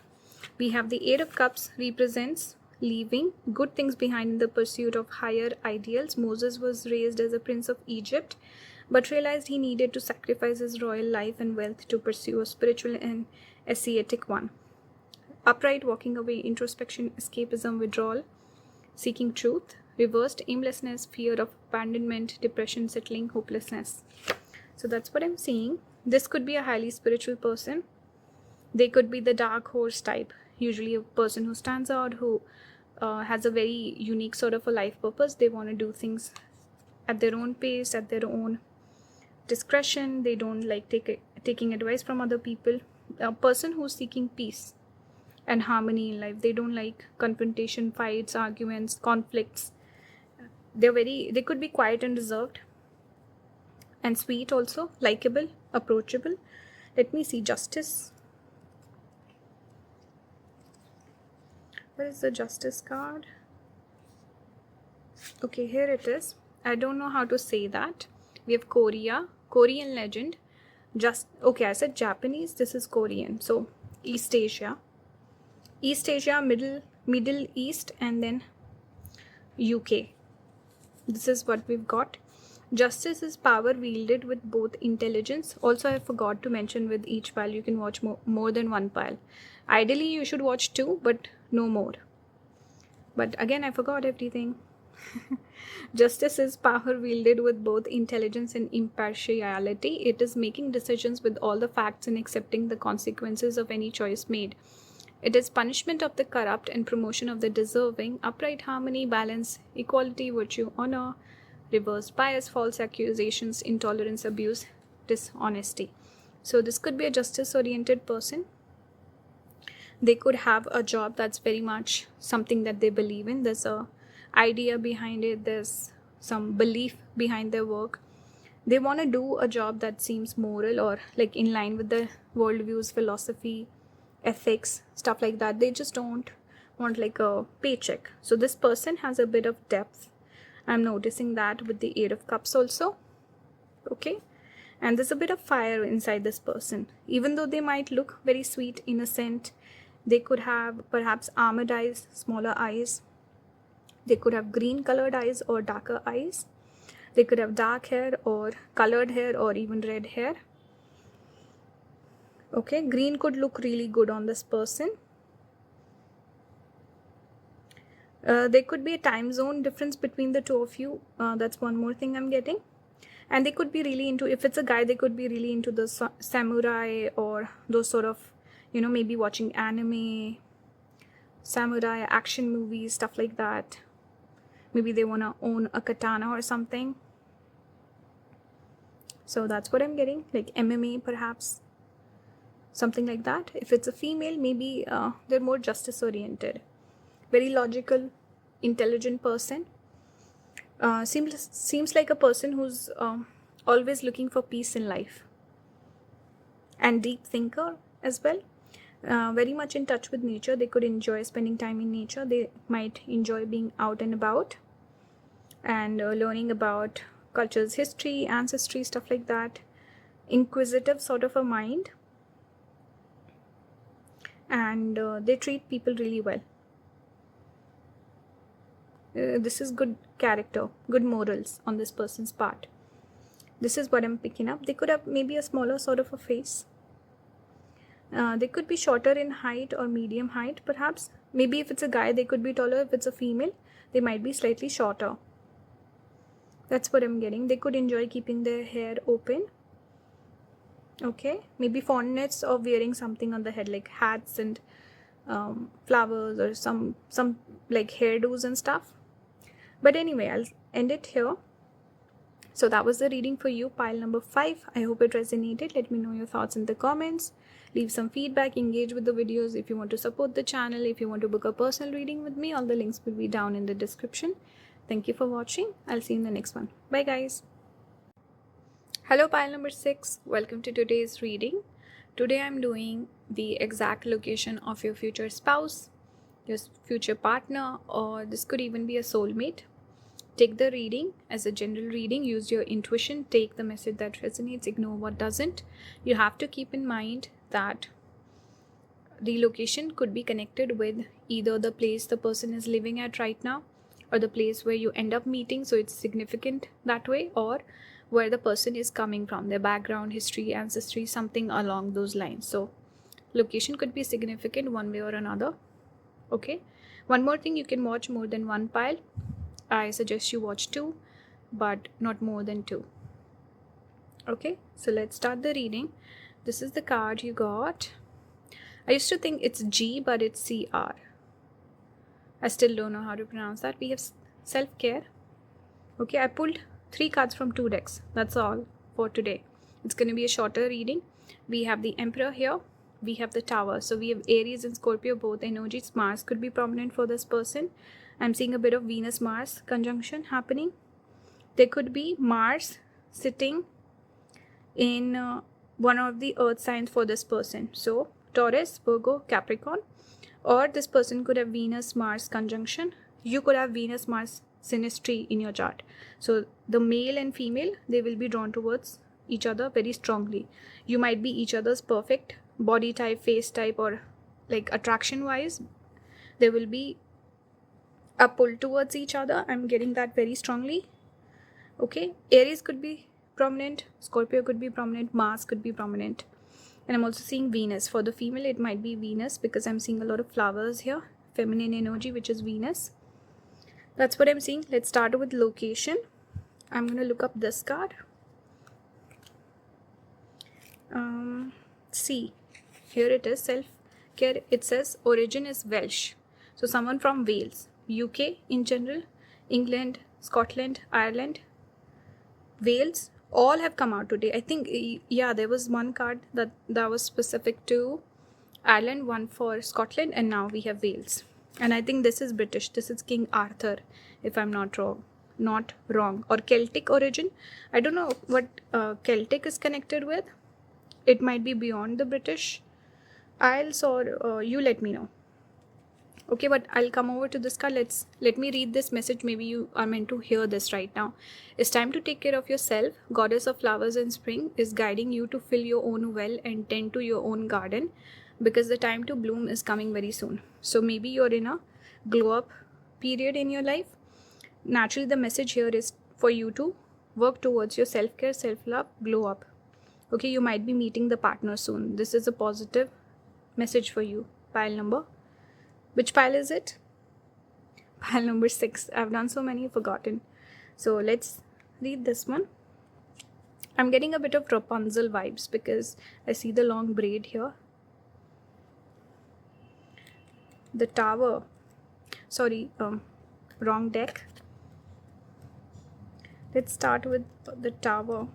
We have the 8 of Cups, represents leaving good things behind in the pursuit of higher ideals. Moses was raised as a prince of Egypt, but realized he needed to sacrifice his royal life and wealth to pursue a spiritual and ascetic one. Upright, walking away, introspection, escapism, withdrawal, seeking truth. Reversed, aimlessness, fear of abandonment, depression, settling, hopelessness. So that's what I'm seeing. This could be a highly spiritual person. They could be the dark horse type, usually a person who stands out, who has a very unique sort of a life purpose. They want to do things at their own pace, at their own discretion. They don't like taking advice from other people. A person who's seeking peace and harmony in life. They don't like confrontation, fights, arguments, conflicts. They could be quiet and reserved and sweet also, likable, approachable. Let me see. Justice. Where is the Justice card? Okay, here it is. I don't know how to say that. We have Korea, Korean legend. Just okay, I said Japanese. This is Korean. So East Asia, Middle East, and then UK. This is what we've got. Justice is power wielded with both intelligence. Also, I forgot to mention with each pile you can watch more than one pile. Ideally, you should watch two, but no more. But again, I forgot everything. Justice is power wielded with both intelligence and impartiality. It is making decisions with all the facts and accepting the consequences of any choice made. It is punishment of the corrupt and promotion of the deserving, upright harmony, balance, equality, virtue, honor, reverse bias, false accusations, intolerance, abuse, dishonesty. So this could be a justice-oriented person. They could have a job that's very much something that they believe in. There's a idea behind it. There's some belief behind their work. They want to do a job that seems moral or like in line with the worldviews, philosophy, ethics, stuff like that. They just don't want like a paycheck. So this person has a bit of depth. I'm noticing that with the 8 of Cups also. Okay. And there's a bit of fire inside this person. Even though they might look very sweet, innocent, they could have perhaps almond eyes, smaller eyes. They could have green colored eyes or darker eyes. They could have dark hair or colored hair or even red hair. Okay, green could look really good on this person. There could be a time zone difference between the two of you. That's one more thing I'm getting. And they could be really into, if it's a guy, they could be really into the samurai or those sort of, maybe watching anime, samurai, action movies, stuff like that. Maybe they want to own a katana or something. So that's what I'm getting, like MMA perhaps, something like that. If it's a female, maybe they're more justice oriented. Very logical, intelligent person. Seems like a person who's always looking for peace in life. And deep thinker as well. Very much in touch with nature. They could enjoy spending time in nature. They might enjoy being out and about and learning about culture's history, ancestry, stuff like that. Inquisitive sort of a mind. And they treat people really well. This is good character, good morals on this person's part. This is what I'm picking up. They could have maybe a smaller sort of a face. They could be shorter in height or medium height perhaps. Maybe if it's a guy, they could be taller. If it's a female, they might be slightly shorter. That's what I'm getting. They could enjoy keeping their hair open. Okay, maybe fondness of wearing something on the head like hats and flowers or some like hairdos and stuff. But anyway, I'll end it here. So that was the reading for you, pile number 5. I hope it resonated. Let me know your thoughts in the comments. Leave some feedback, engage with the videos. If you want to support the channel, if you want to book a personal reading with me, all the links will be down in the description. Thank you for watching. I'll see you in the next one. Bye guys. Hello pile number 6. Welcome to today's reading. Today I'm doing the exact location of your future spouse, your future partner, or this could even be a soulmate. Take the reading as a general reading. Use your intuition. Take the message that resonates. Ignore what doesn't. You have to keep in mind that the location could be connected with either the place the person is living at right now or the place where you end up meeting, so it's significant that way, or where the person is coming from, their background, history, ancestry, something along those lines. So location could be significant one way or another. Okay, one more thing, you can watch more than one pile. I suggest you watch 2, but not more than 2. Okay, so let's start the reading. This is the card you got. I used to think it's G, but it's CR. I still don't know how to pronounce that. We have self-care. Okay, I pulled 3 cards from 2 decks. That's all for today. It's going to be a shorter reading. We have the Emperor here. We have the Tower. So we have Aries and Scorpio, both energies. Mars could be prominent for this person. I'm seeing a bit of Venus-Mars conjunction happening. There could be Mars sitting in one of the earth signs for this person. So Taurus, Virgo, Capricorn. Or this person could have Venus-Mars conjunction. You could have Venus-Mars synastry in your chart. So the male and female, they will be drawn towards each other very strongly. You might be each other's perfect body type, face type, or like attraction wise, there will be a pull towards each other. I'm getting that very strongly. Okay, Aries could be prominent, Scorpio could be prominent, Mars could be prominent. And I'm also seeing Venus. For the female, it might be Venus because I'm seeing a lot of flowers here. Feminine energy, which is Venus. That's what I'm seeing. Let's start with location. I'm going to look up this card. See, here it is, self-care. It says origin is Welsh. So someone from Wales, UK in general, England, Scotland, Ireland, Wales, all have come out today. I think, yeah, there was one card that was specific to Ireland, one for Scotland, and now we have Wales. And I think this is British. This is King Arthur, if I'm not wrong. Or Celtic origin. I don't know what Celtic is connected with. It might be beyond the British Isles, or you let me know. Okay, but I'll come over to this card. Let me read this message. Maybe you are meant to hear this right now. It's time to take care of yourself. Goddess of flowers in spring is guiding you to fill your own well and tend to your own garden, because the time to bloom is coming very soon. So maybe you're in a glow up period in your life. Naturally, the message here is for you to work towards your self-care, self-love, glow up. Okay, you might be meeting the partner soon. This is a positive message for you. Pile number. Which pile is it? Pile number 6. I've done so many, forgotten. So let's read this one. I'm getting a bit of Rapunzel vibes because I see the long braid here. The Tower. Sorry, wrong deck. Let's start with the Tower.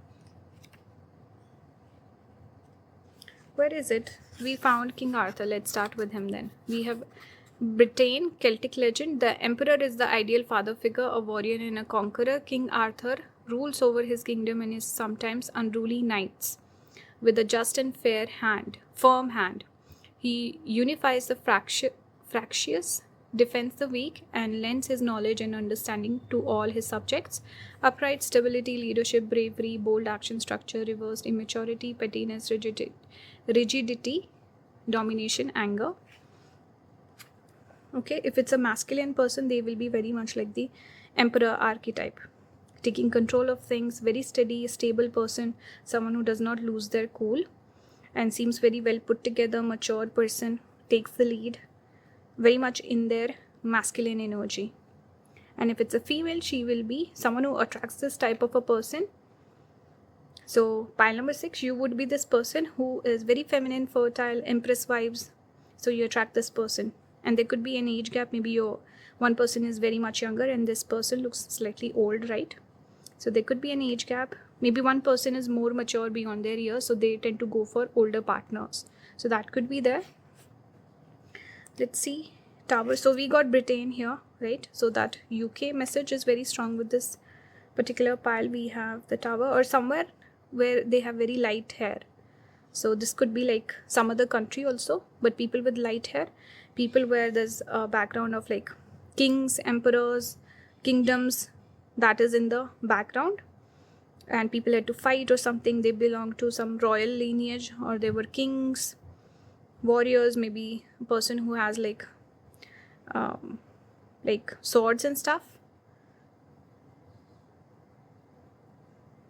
Where is it? We found King Arthur. Let's start with him then. We have Britain, Celtic legend. The emperor is the ideal father figure, a warrior and a conqueror. King Arthur rules over his kingdom and his sometimes unruly knights with a just and firm hand. He unifies the fractious, defends the weak, and lends his knowledge and understanding to all his subjects. Upright stability, leadership, bravery, bold action, structure, reversed immaturity, pettiness, rigidity, domination, anger. Okay, if it's a masculine person, they will be very much like the emperor archetype, taking control of things, very steady, stable person, someone who does not lose their cool and seems very well put together, mature person, takes the lead, very much in their masculine energy. And if it's a female, she will be someone who attracts this type of a person. So pile number 6, you would be this person who is very feminine, fertile, empress vibes. So you attract this person. And there could be an age gap. Maybe one person is very much younger and this person looks slightly old, right? So there could be an age gap. Maybe one person is more mature beyond their years, so they tend to go for older partners. So that could be there. Let's see. Tower. So we got Britain here, right? So that UK message is very strong with this particular pile. We have the Tower, or somewhere where they have very light hair. So this could be like some other country also, but people with light hair, people where there's a background of like kings, emperors, kingdoms, that is in the background, and people had to fight or something. They belong to some royal lineage, or they were kings, warriors, maybe a person who has like swords and stuff,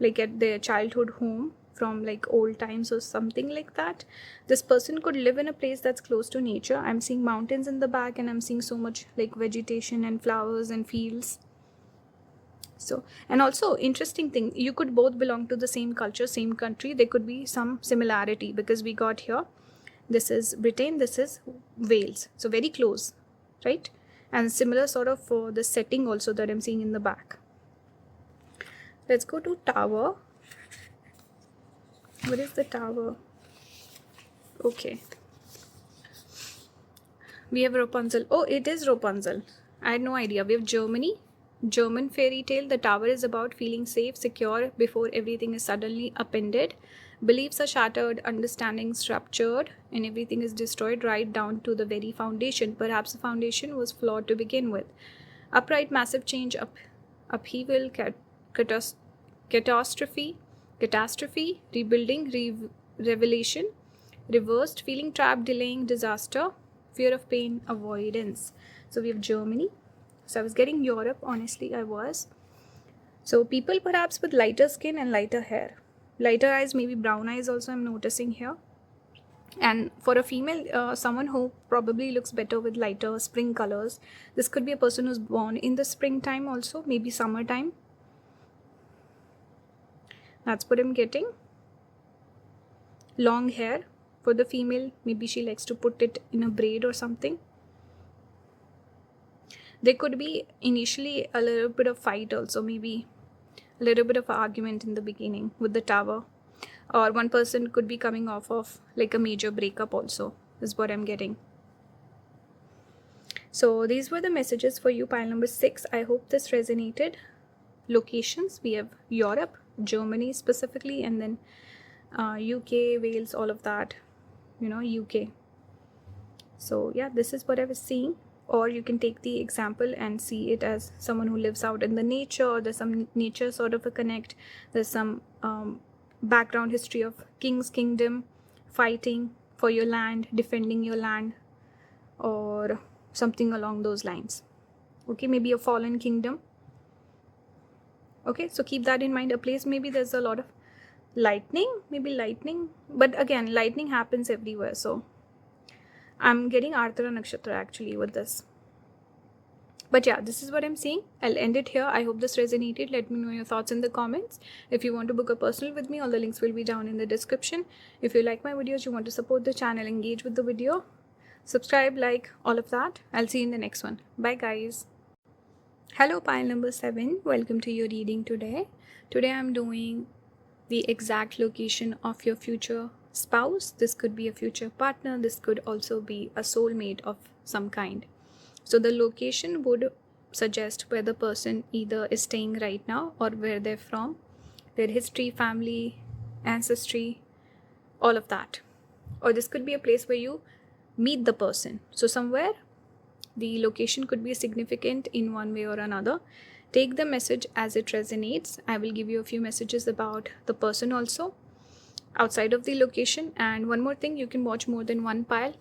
like at their childhood home from like old times or something like that. This person could live in a place that's close to nature. I'm seeing mountains in the back, and I'm seeing so much like vegetation and flowers and fields. So, and also interesting thing, you could both belong to the same culture, same country. There could be some similarity because we got here, this is Britain, this is Wales, so very close, right? And similar sort of for the setting also that I'm seeing in the back. Let's go to Tower. What is the Tower? Okay, we have Rapunzel. Oh, it is Rapunzel. I had no idea. We have German fairy tale. The Tower is about feeling safe, secure before everything is suddenly upended. Beliefs are shattered, understandings ruptured, and everything is destroyed right down to the very foundation. Perhaps the foundation was flawed to begin with. Upright, massive change, upheaval, catastrophe, rebuilding, revelation. Reversed, feeling trapped, delaying, disaster, fear of pain, avoidance. So we have Germany. So I was getting Europe, honestly, I was. So people perhaps with lighter skin and lighter hair. Lighter eyes, maybe brown eyes also I'm noticing here. And for a female, someone who probably looks better with lighter spring colors. This could be a person who's born in the springtime also, maybe summertime. That's what I'm getting. Long hair. For the female, maybe she likes to put it in a braid or something. There could be initially a little bit of fight also, maybe a little bit of argument in the beginning with the Tower. Or one person could be coming off of like a major breakup also, is what I'm getting. So these were the messages for you, pile number 6. I hope this resonated. Locations, we have Europe, Germany specifically, and then UK, Wales, all of that. UK. So yeah, this is what I was seeing. Or you can take the example and see it as someone who lives out in the nature, or there's some nature sort of a connect. There's some background history of king's kingdom, fighting for your land, defending your land, or something along those lines. Okay, maybe a fallen kingdom. Okay, so keep that in mind. A place, maybe there's a lot of lightning, but again, lightning happens everywhere. So I'm getting Arthara Nakshatra actually with this. But yeah, this is what I'm seeing. I'll end it here. I hope this resonated. Let me know your thoughts in the comments. If you want to book a personal with me, all the links will be down in the description. If you like my videos, you want to support the channel, engage with the video, subscribe, like, all of that. I'll see you in the next one. Bye guys. Hello pile number 7. Welcome to your reading today. Today I'm doing the exact location of your future spouse. This could be a future partner. This could also be a soulmate of some kind. So the location would suggest where the person either is staying right now or where they're from, their history, family, ancestry, all of that. Or this could be a place where you meet the person. So somewhere the location could be significant in one way or another. Take the message as it resonates. I will give you a few messages about the person also outside of the location. And one more thing, you can watch more than one pile,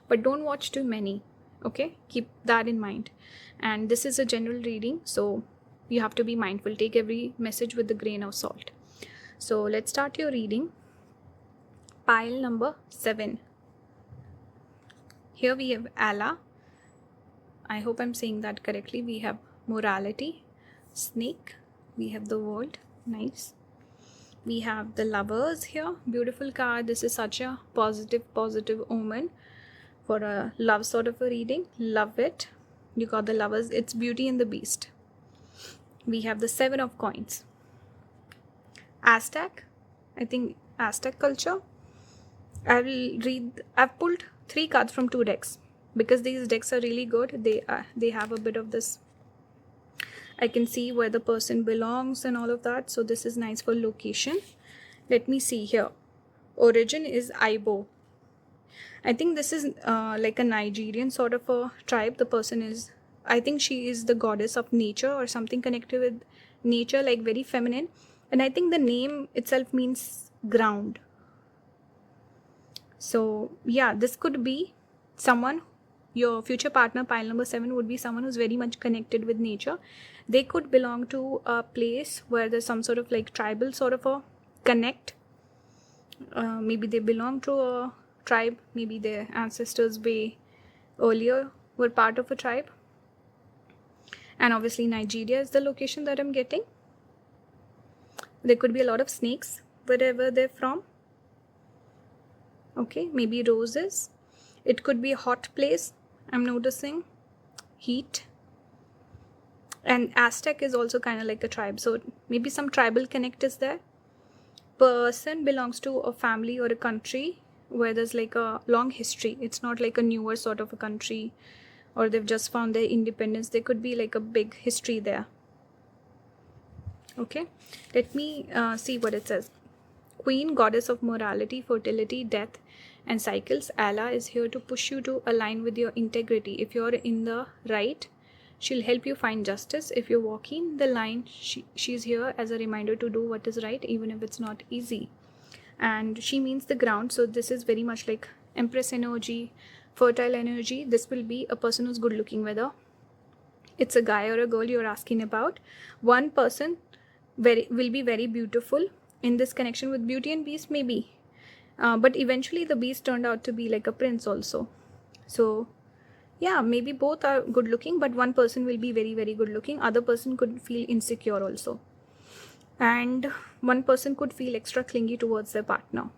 but don't watch too many. Okay, keep that in mind. And this is a general reading, so you have to be mindful. Take every message with a grain of salt. So let's start your reading. Pile number 7. Here we have Allah. I hope I'm saying that correctly. We have morality, snake, we have the world, nice. We have the lovers here, beautiful card. This is such a positive omen for a love sort of a reading. Love it. You got the lovers. It's Beauty and the Beast. We have the 7 of coins. Aztec, I think Aztec culture. I've pulled 3 cards from 2 decks because these decks are really good. They have a bit of this. I can see where the person belongs and all of that. So this is nice for location. Let me see here. Origin is Ibo. I think this is like a Nigerian sort of a tribe. The person is, I think she is the goddess of nature or something connected with nature, like very feminine. And I think the name itself means ground. So yeah, this could be someone, your future partner, pile number 7, would be someone who's very much connected with nature. They could belong to a place where there's some sort of like tribal sort of a connect. Maybe they belong to a tribe. Maybe their ancestors way earlier were part of a tribe. And obviously Nigeria is the location that I'm getting. There could be a lot of snakes wherever they're from. Okay, maybe roses. It could be a hot place, I'm noticing. Heat. And Aztec is also kind of like a tribe. So maybe some tribal connect is there. Person belongs to a family or a country where there's like a long history. It's not like a newer sort of a country or they've just found their independence. There could be like a big history there. Okay, let me see what it says. Queen, goddess of morality, fertility, death and cycles. Allah is here to push you to align with your integrity. If you're in the right, She'll help you find justice. If you're walking the line, she's here as a reminder to do what is right, even if it's not easy. And she means the ground, so this is very much like Empress energy, fertile energy. This will be a person who's good looking, whether it's a guy or a girl you're asking about. One person will be very beautiful in this connection with Beauty and Beast, maybe. But eventually the Beast turned out to be like a prince also. So yeah, maybe both are good looking, but one person will be very, very good looking. Other person could feel insecure also. And one person could feel extra clingy towards their partner.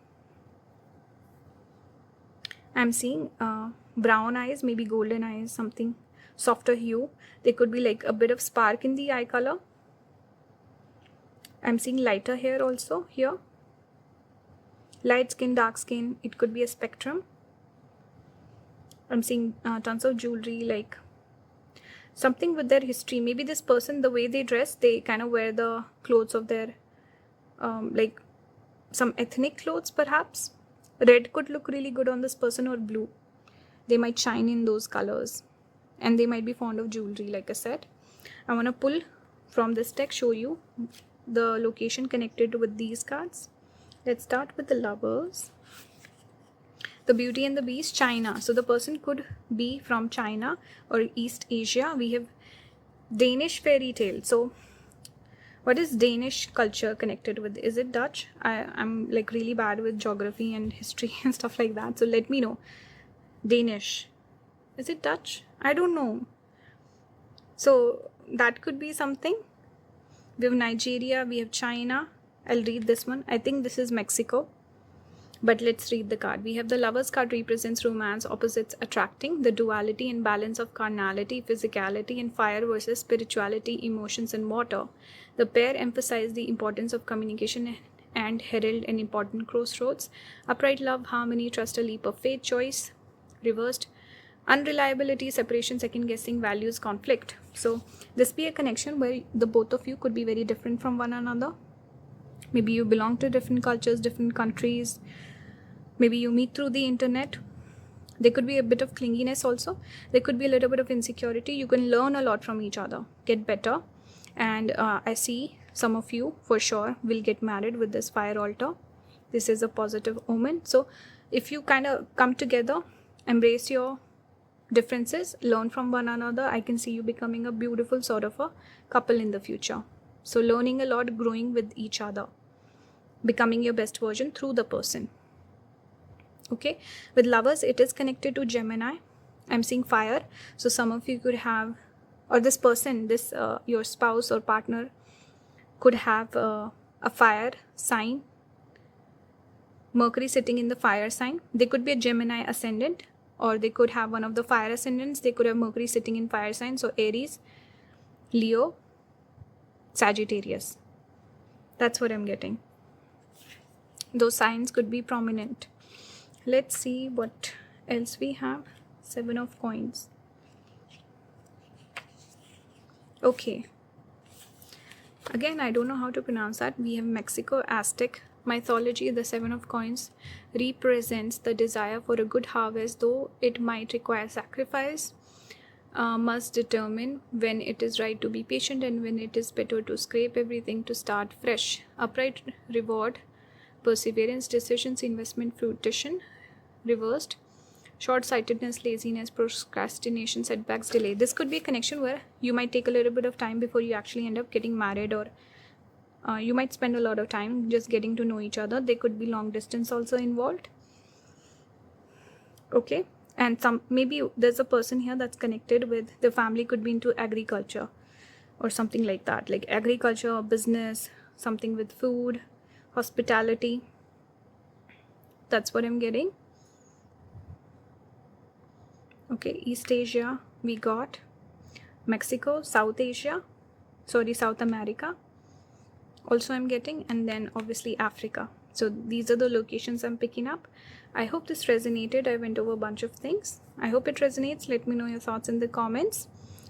I'm seeing brown eyes, maybe golden eyes, something softer hue. There could be like a bit of spark in the eye color. I'm seeing lighter hair also here. Light skin, dark skin, it could be a spectrum. I'm seeing tons of jewelry, like something with their history. Maybe this person, the way they dress, they kind of wear the clothes of their like some ethnic clothes perhaps. Red could look really good on this person, or blue. They might shine in those colors, and they might be fond of jewelry, like I said. I want to pull from this deck, show you the location connected with these cards. Let's start with the Lovers. The Beauty and the Beast, China. So the person could be from China or East Asia. We have Danish fairy tale. So what is Danish culture connected with? Is it Dutch? I'm like really bad with geography and history and stuff like that. So let me know. Danish. Is it Dutch? I don't know. So that could be something. We have Nigeria. We have China. I'll read this one. I think this is Mexico. But let's read the card. We have the Lovers card, represents romance, opposites attracting, the duality and balance of carnality, physicality, and fire versus spirituality, emotions, and water. The pair emphasize the importance of communication and herald an important crossroads. Upright love, harmony, trust, a leap of faith, choice. Reversed, unreliability, separation, second guessing, values, conflict. So this be a connection where the both of you could be very different from one another. Maybe you belong to different cultures, different countries. Maybe you meet through the internet. There could be a bit of clinginess also. There could be a little bit of insecurity. You can learn a lot from each other, get better. And I see some of you for sure will get married with this fire altar. This is a positive omen. So if you kind of come together, embrace your differences, learn from one another, I can see you becoming a beautiful sort of a couple in the future. So learning a lot, growing with each other, becoming your best version through the person. Okay, with Lovers, it is connected to Gemini. I'm seeing fire. So some of you could have, or this person, this your spouse or partner could have a fire sign. Mercury sitting in the fire sign. They could be a Gemini ascendant, or they could have one of the fire ascendants. They could have Mercury sitting in fire sign. So Aries, Leo, Sagittarius. That's what I'm getting. Those signs could be prominent. Let's see what else we have. 7 of coins. Okay. Again, I don't know how to pronounce that. We have Mexico, Aztec mythology. The 7 of coins represents the desire for a good harvest, though it might require sacrifice. Must determine when it is right to be patient and when it is better to scrape everything to start fresh. Upright reward, perseverance, decisions, investment, fruition. Reversed, short-sightedness, laziness, procrastination, setbacks, delay. This could be a connection where you might take a little bit of time before you actually end up getting married, or you might spend a lot of time just getting to know each other. There could be long distance also involved. Okay, and maybe there's a person here that's connected with the family, could be into agriculture or something like that, like agriculture, business, something with food, hospitality. That's what I'm getting. Okay, East Asia, we got Mexico, South America also I'm getting, and then obviously Africa. So these are the locations I'm picking up. I hope this resonated. I went over a bunch of things. I hope it resonates. Let me know your thoughts in the comments.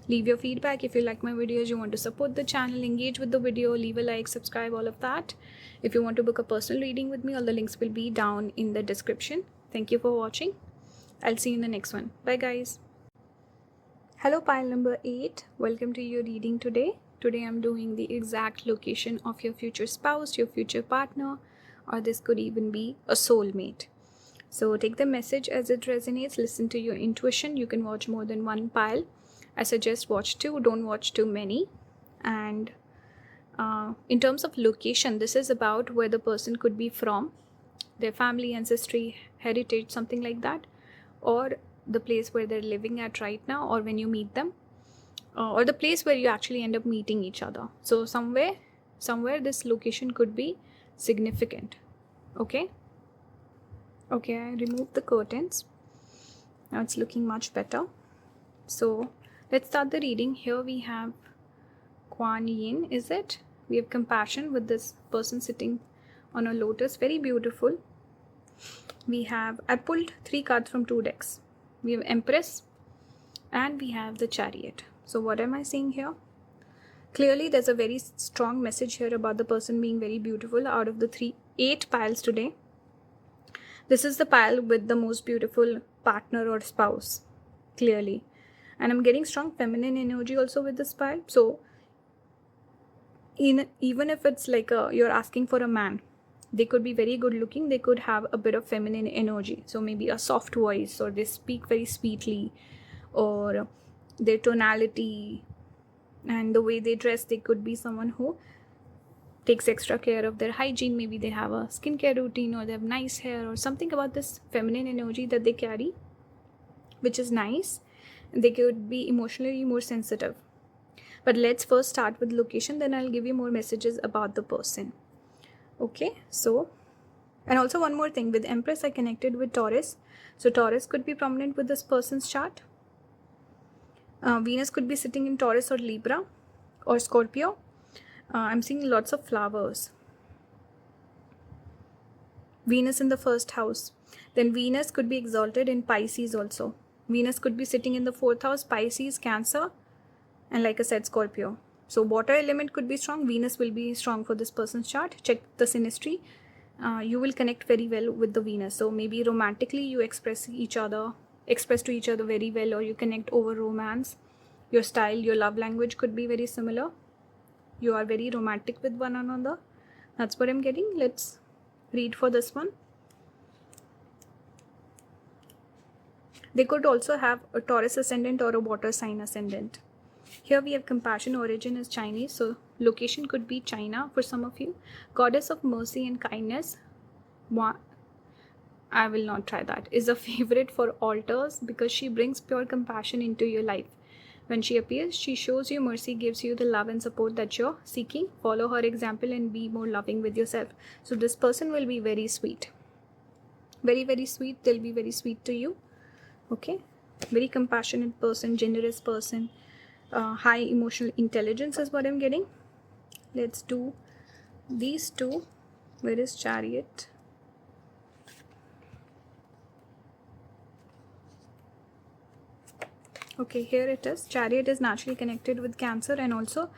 Leave your feedback. If you like my videos, you want to support the channel, engage with the video, leave a like, subscribe, all of that. If you want to book a personal reading with me, all the links will be down in the description. Thank you for watching. I'll see you in the next one. Bye guys. Hello, pile number 8. Welcome to your reading today. Today I'm doing the exact location of your future spouse, your future partner, or this could even be a soulmate. So take the message as it resonates, listen to your intuition. You can watch more than one pile. I suggest watch 2, don't watch too many. And in terms of location, this is about where the person could be from, their family, ancestry, heritage, something like that, or the place where they're living at right now, or when you meet them, or the place where you actually end up meeting each other. So somewhere this location could be significant. Okay, I removed the curtains. Now it's looking much better. So let's start the reading. Here we have Kuan Yin, is it? We have compassion with this person sitting on a lotus, very beautiful. I pulled 3 cards from 2 decks. We have Empress and we have the Chariot. So what am I seeing here? Clearly there's a very strong message here about the person being very beautiful. Out of the 8 piles today, this is the pile with the most beautiful partner or spouse, clearly. And I'm getting strong feminine energy also with this pile. So even if it's like you're asking for a man, they could be very good looking, they could have a bit of feminine energy, so maybe a soft voice, or they speak very sweetly, or their tonality and the way they dress, they could be someone who takes extra care of their hygiene. Maybe they have a skincare routine, or they have nice hair, or something about this feminine energy that they carry, which is nice. They could be emotionally more sensitive. But let's first start with location, then I'll give you more messages about the person. Okay, so, and also one more thing, with Empress I connected with Taurus. So Taurus could be prominent with this person's chart. Venus could be sitting in Taurus or Libra or Scorpio. I'm seeing lots of flowers. Venus in the first house. Then Venus could be exalted in Pisces also. Venus could be sitting in the 4th house, Pisces, Cancer, and like I said, Scorpio. So water element could be strong. Venus will be strong for this person's chart. Check the synastry. You will connect very well with the Venus. So maybe romantically you express to each other very well, or you connect over romance. Your style, your love language could be very similar. You are very romantic with one another. That's what I'm getting. Let's read for this one. They could also have a Taurus ascendant or a water sign ascendant. Here we have compassion, origin is Chinese, so location could be China for some of you. Goddess of mercy and kindness, I will not try that, is a favorite for altars because she brings pure compassion into your life. When she appears, she shows you mercy, gives you the love and support that you're seeking. Follow her example and be more loving with yourself. So this person will be very sweet. Very, very sweet. They'll be very sweet to you. Okay. Very compassionate person, generous person. High emotional intelligence is what I'm getting. Let's do these 2. Where is Chariot? Okay, here it is. Chariot is naturally connected with Cancer, and also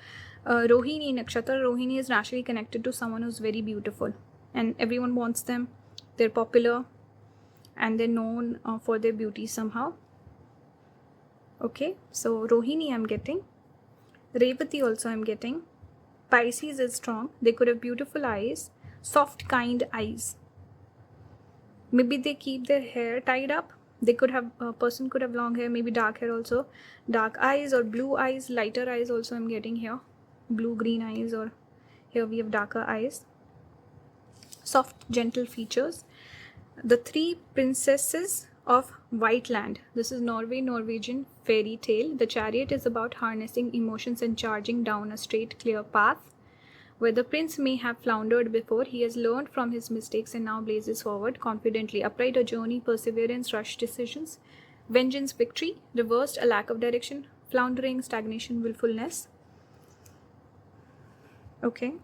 Rohini Nakshatra. Rohini is naturally connected to someone who's very beautiful and everyone wants them. They're popular and they're known for their beauty somehow. Okay, so Rohini I'm getting. Revati also I'm getting. Pisces is strong. They could have beautiful eyes, soft, kind eyes. Maybe they keep their hair tied up. They could have, a person could have long hair, maybe dark hair also. Dark eyes or blue eyes, lighter eyes also I'm getting here. Blue, green eyes, or here we have darker eyes. Soft, gentle features. The 3 princesses of White Land. This is Norwegian fairy tale. The Chariot is about harnessing emotions and charging down a straight, clear path. Where the prince may have floundered before, he has learned from his mistakes and now blazes forward confidently. Upright, a journey, perseverance, rushed decisions. Vengeance, victory. Reversed, a lack of direction. Floundering, stagnation, willfulness. Okay.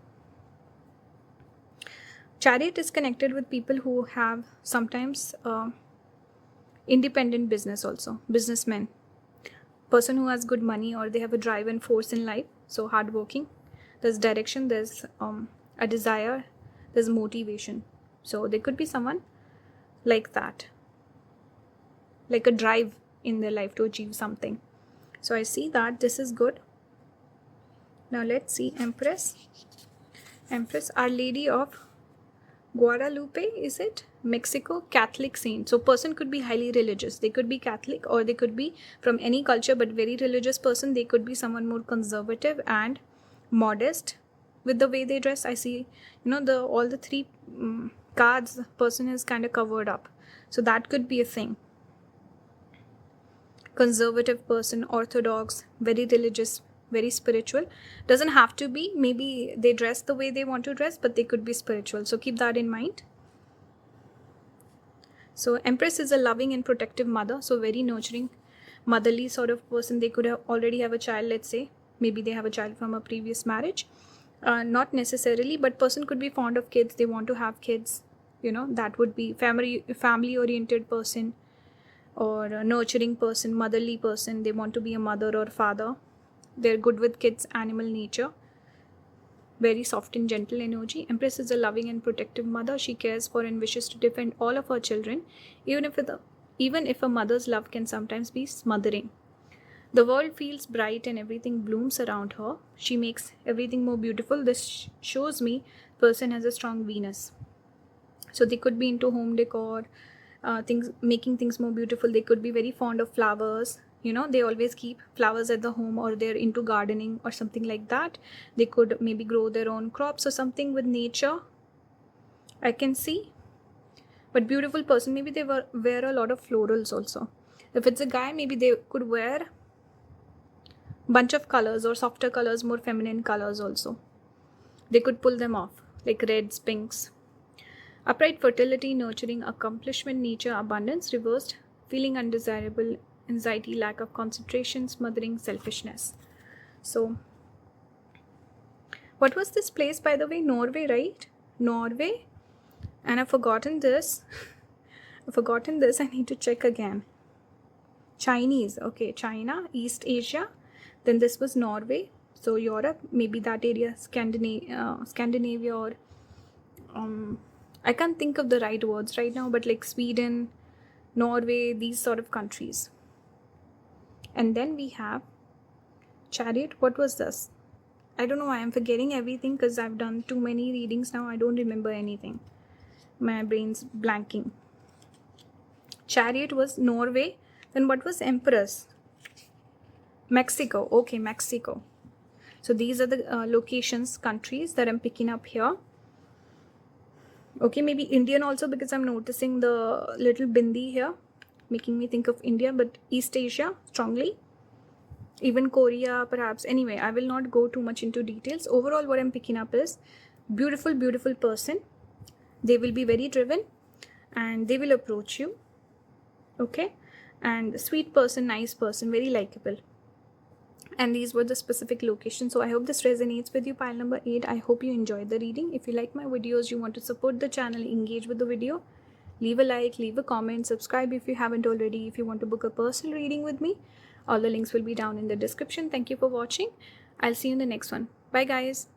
Chariot is connected with people who have sometimes independent business also. Businessmen. Person who has good money, or they have a drive and force in life. So hardworking. There's direction, there's a desire, there's motivation. So there could be someone like that, like a drive in their life to achieve something. So I see that this is good. Now let's see Empress. Empress, Our Lady of Guadalupe, is it? Mexico, Catholic saint. So person could be highly religious. They could be Catholic or they could be from any culture but very religious person. They could be someone more conservative and modest with the way they dress. I see, all the three cards person is kind of covered up. So that could be a thing. Conservative person, orthodox, very religious, very spiritual. Doesn't have to be. Maybe they dress the way they want to dress, but they could be spiritual. So keep that in mind. So Empress is a loving and protective mother. So very nurturing, motherly sort of person. They could already have a child, let's say. Maybe they have a child from a previous marriage. Not necessarily, but person could be fond of kids. They want to have kids. That would be family oriented person, or a nurturing person, motherly person. They want to be a mother or father. They're good with kids, animal nature. Very soft and gentle energy. Empress is a loving and protective mother. She cares for and wishes to defend all of her children, even if a mother's love can sometimes be smothering. The world feels bright and everything blooms around her. She makes everything more beautiful. This shows me person has a strong Venus. So they could be into home decor, making things more beautiful. They could be very fond of flowers. They always keep flowers at the home, or they're into gardening or something like that. They could maybe grow their own crops or something with nature, I can see. But beautiful person, maybe they wear a lot of florals also. If it's a guy, maybe they could wear bunch of colors or softer colors, more feminine colors also. They could pull them off, like reds, pinks. Upright fertility, nurturing, accomplishment, nature, abundance. Reversed, feeling undesirable, anxiety, lack of concentration, smothering, selfishness. So what was this place, by the way? Norway, right? Norway. And I've forgotten this. I need to check again. Chinese. Okay, China, East Asia. Then this was Norway. So Europe, maybe that area, Scandinavia, or I can't think of the right words right now, but like Sweden, Norway, these sort of countries. And then we have Chariot. What was this? I don't know why I'm forgetting everything, because I've done too many readings now. I don't remember anything. My brain's blanking. Chariot was Norway. Then what was Empress? Mexico. Okay, Mexico. So these are the locations, countries that I'm picking up here. Okay, maybe Indian also, because I'm noticing the little bindi here, making me think of India, but East Asia strongly. Even Korea, perhaps. Anyway, I will not go too much into details. Overall, what I'm picking up is beautiful, beautiful person. They will be very driven and they will approach you. Okay? And sweet person, nice person, very likable. And these were the specific locations. So I hope this resonates with you, pile number 8. I hope you enjoyed the reading. If you like my videos, you want to support the channel, engage with the video, leave a like, leave a comment, subscribe if you haven't already. If you want to book a personal reading with me, all the links will be down in the description. Thank you for watching. I'll see you in the next one. Bye guys.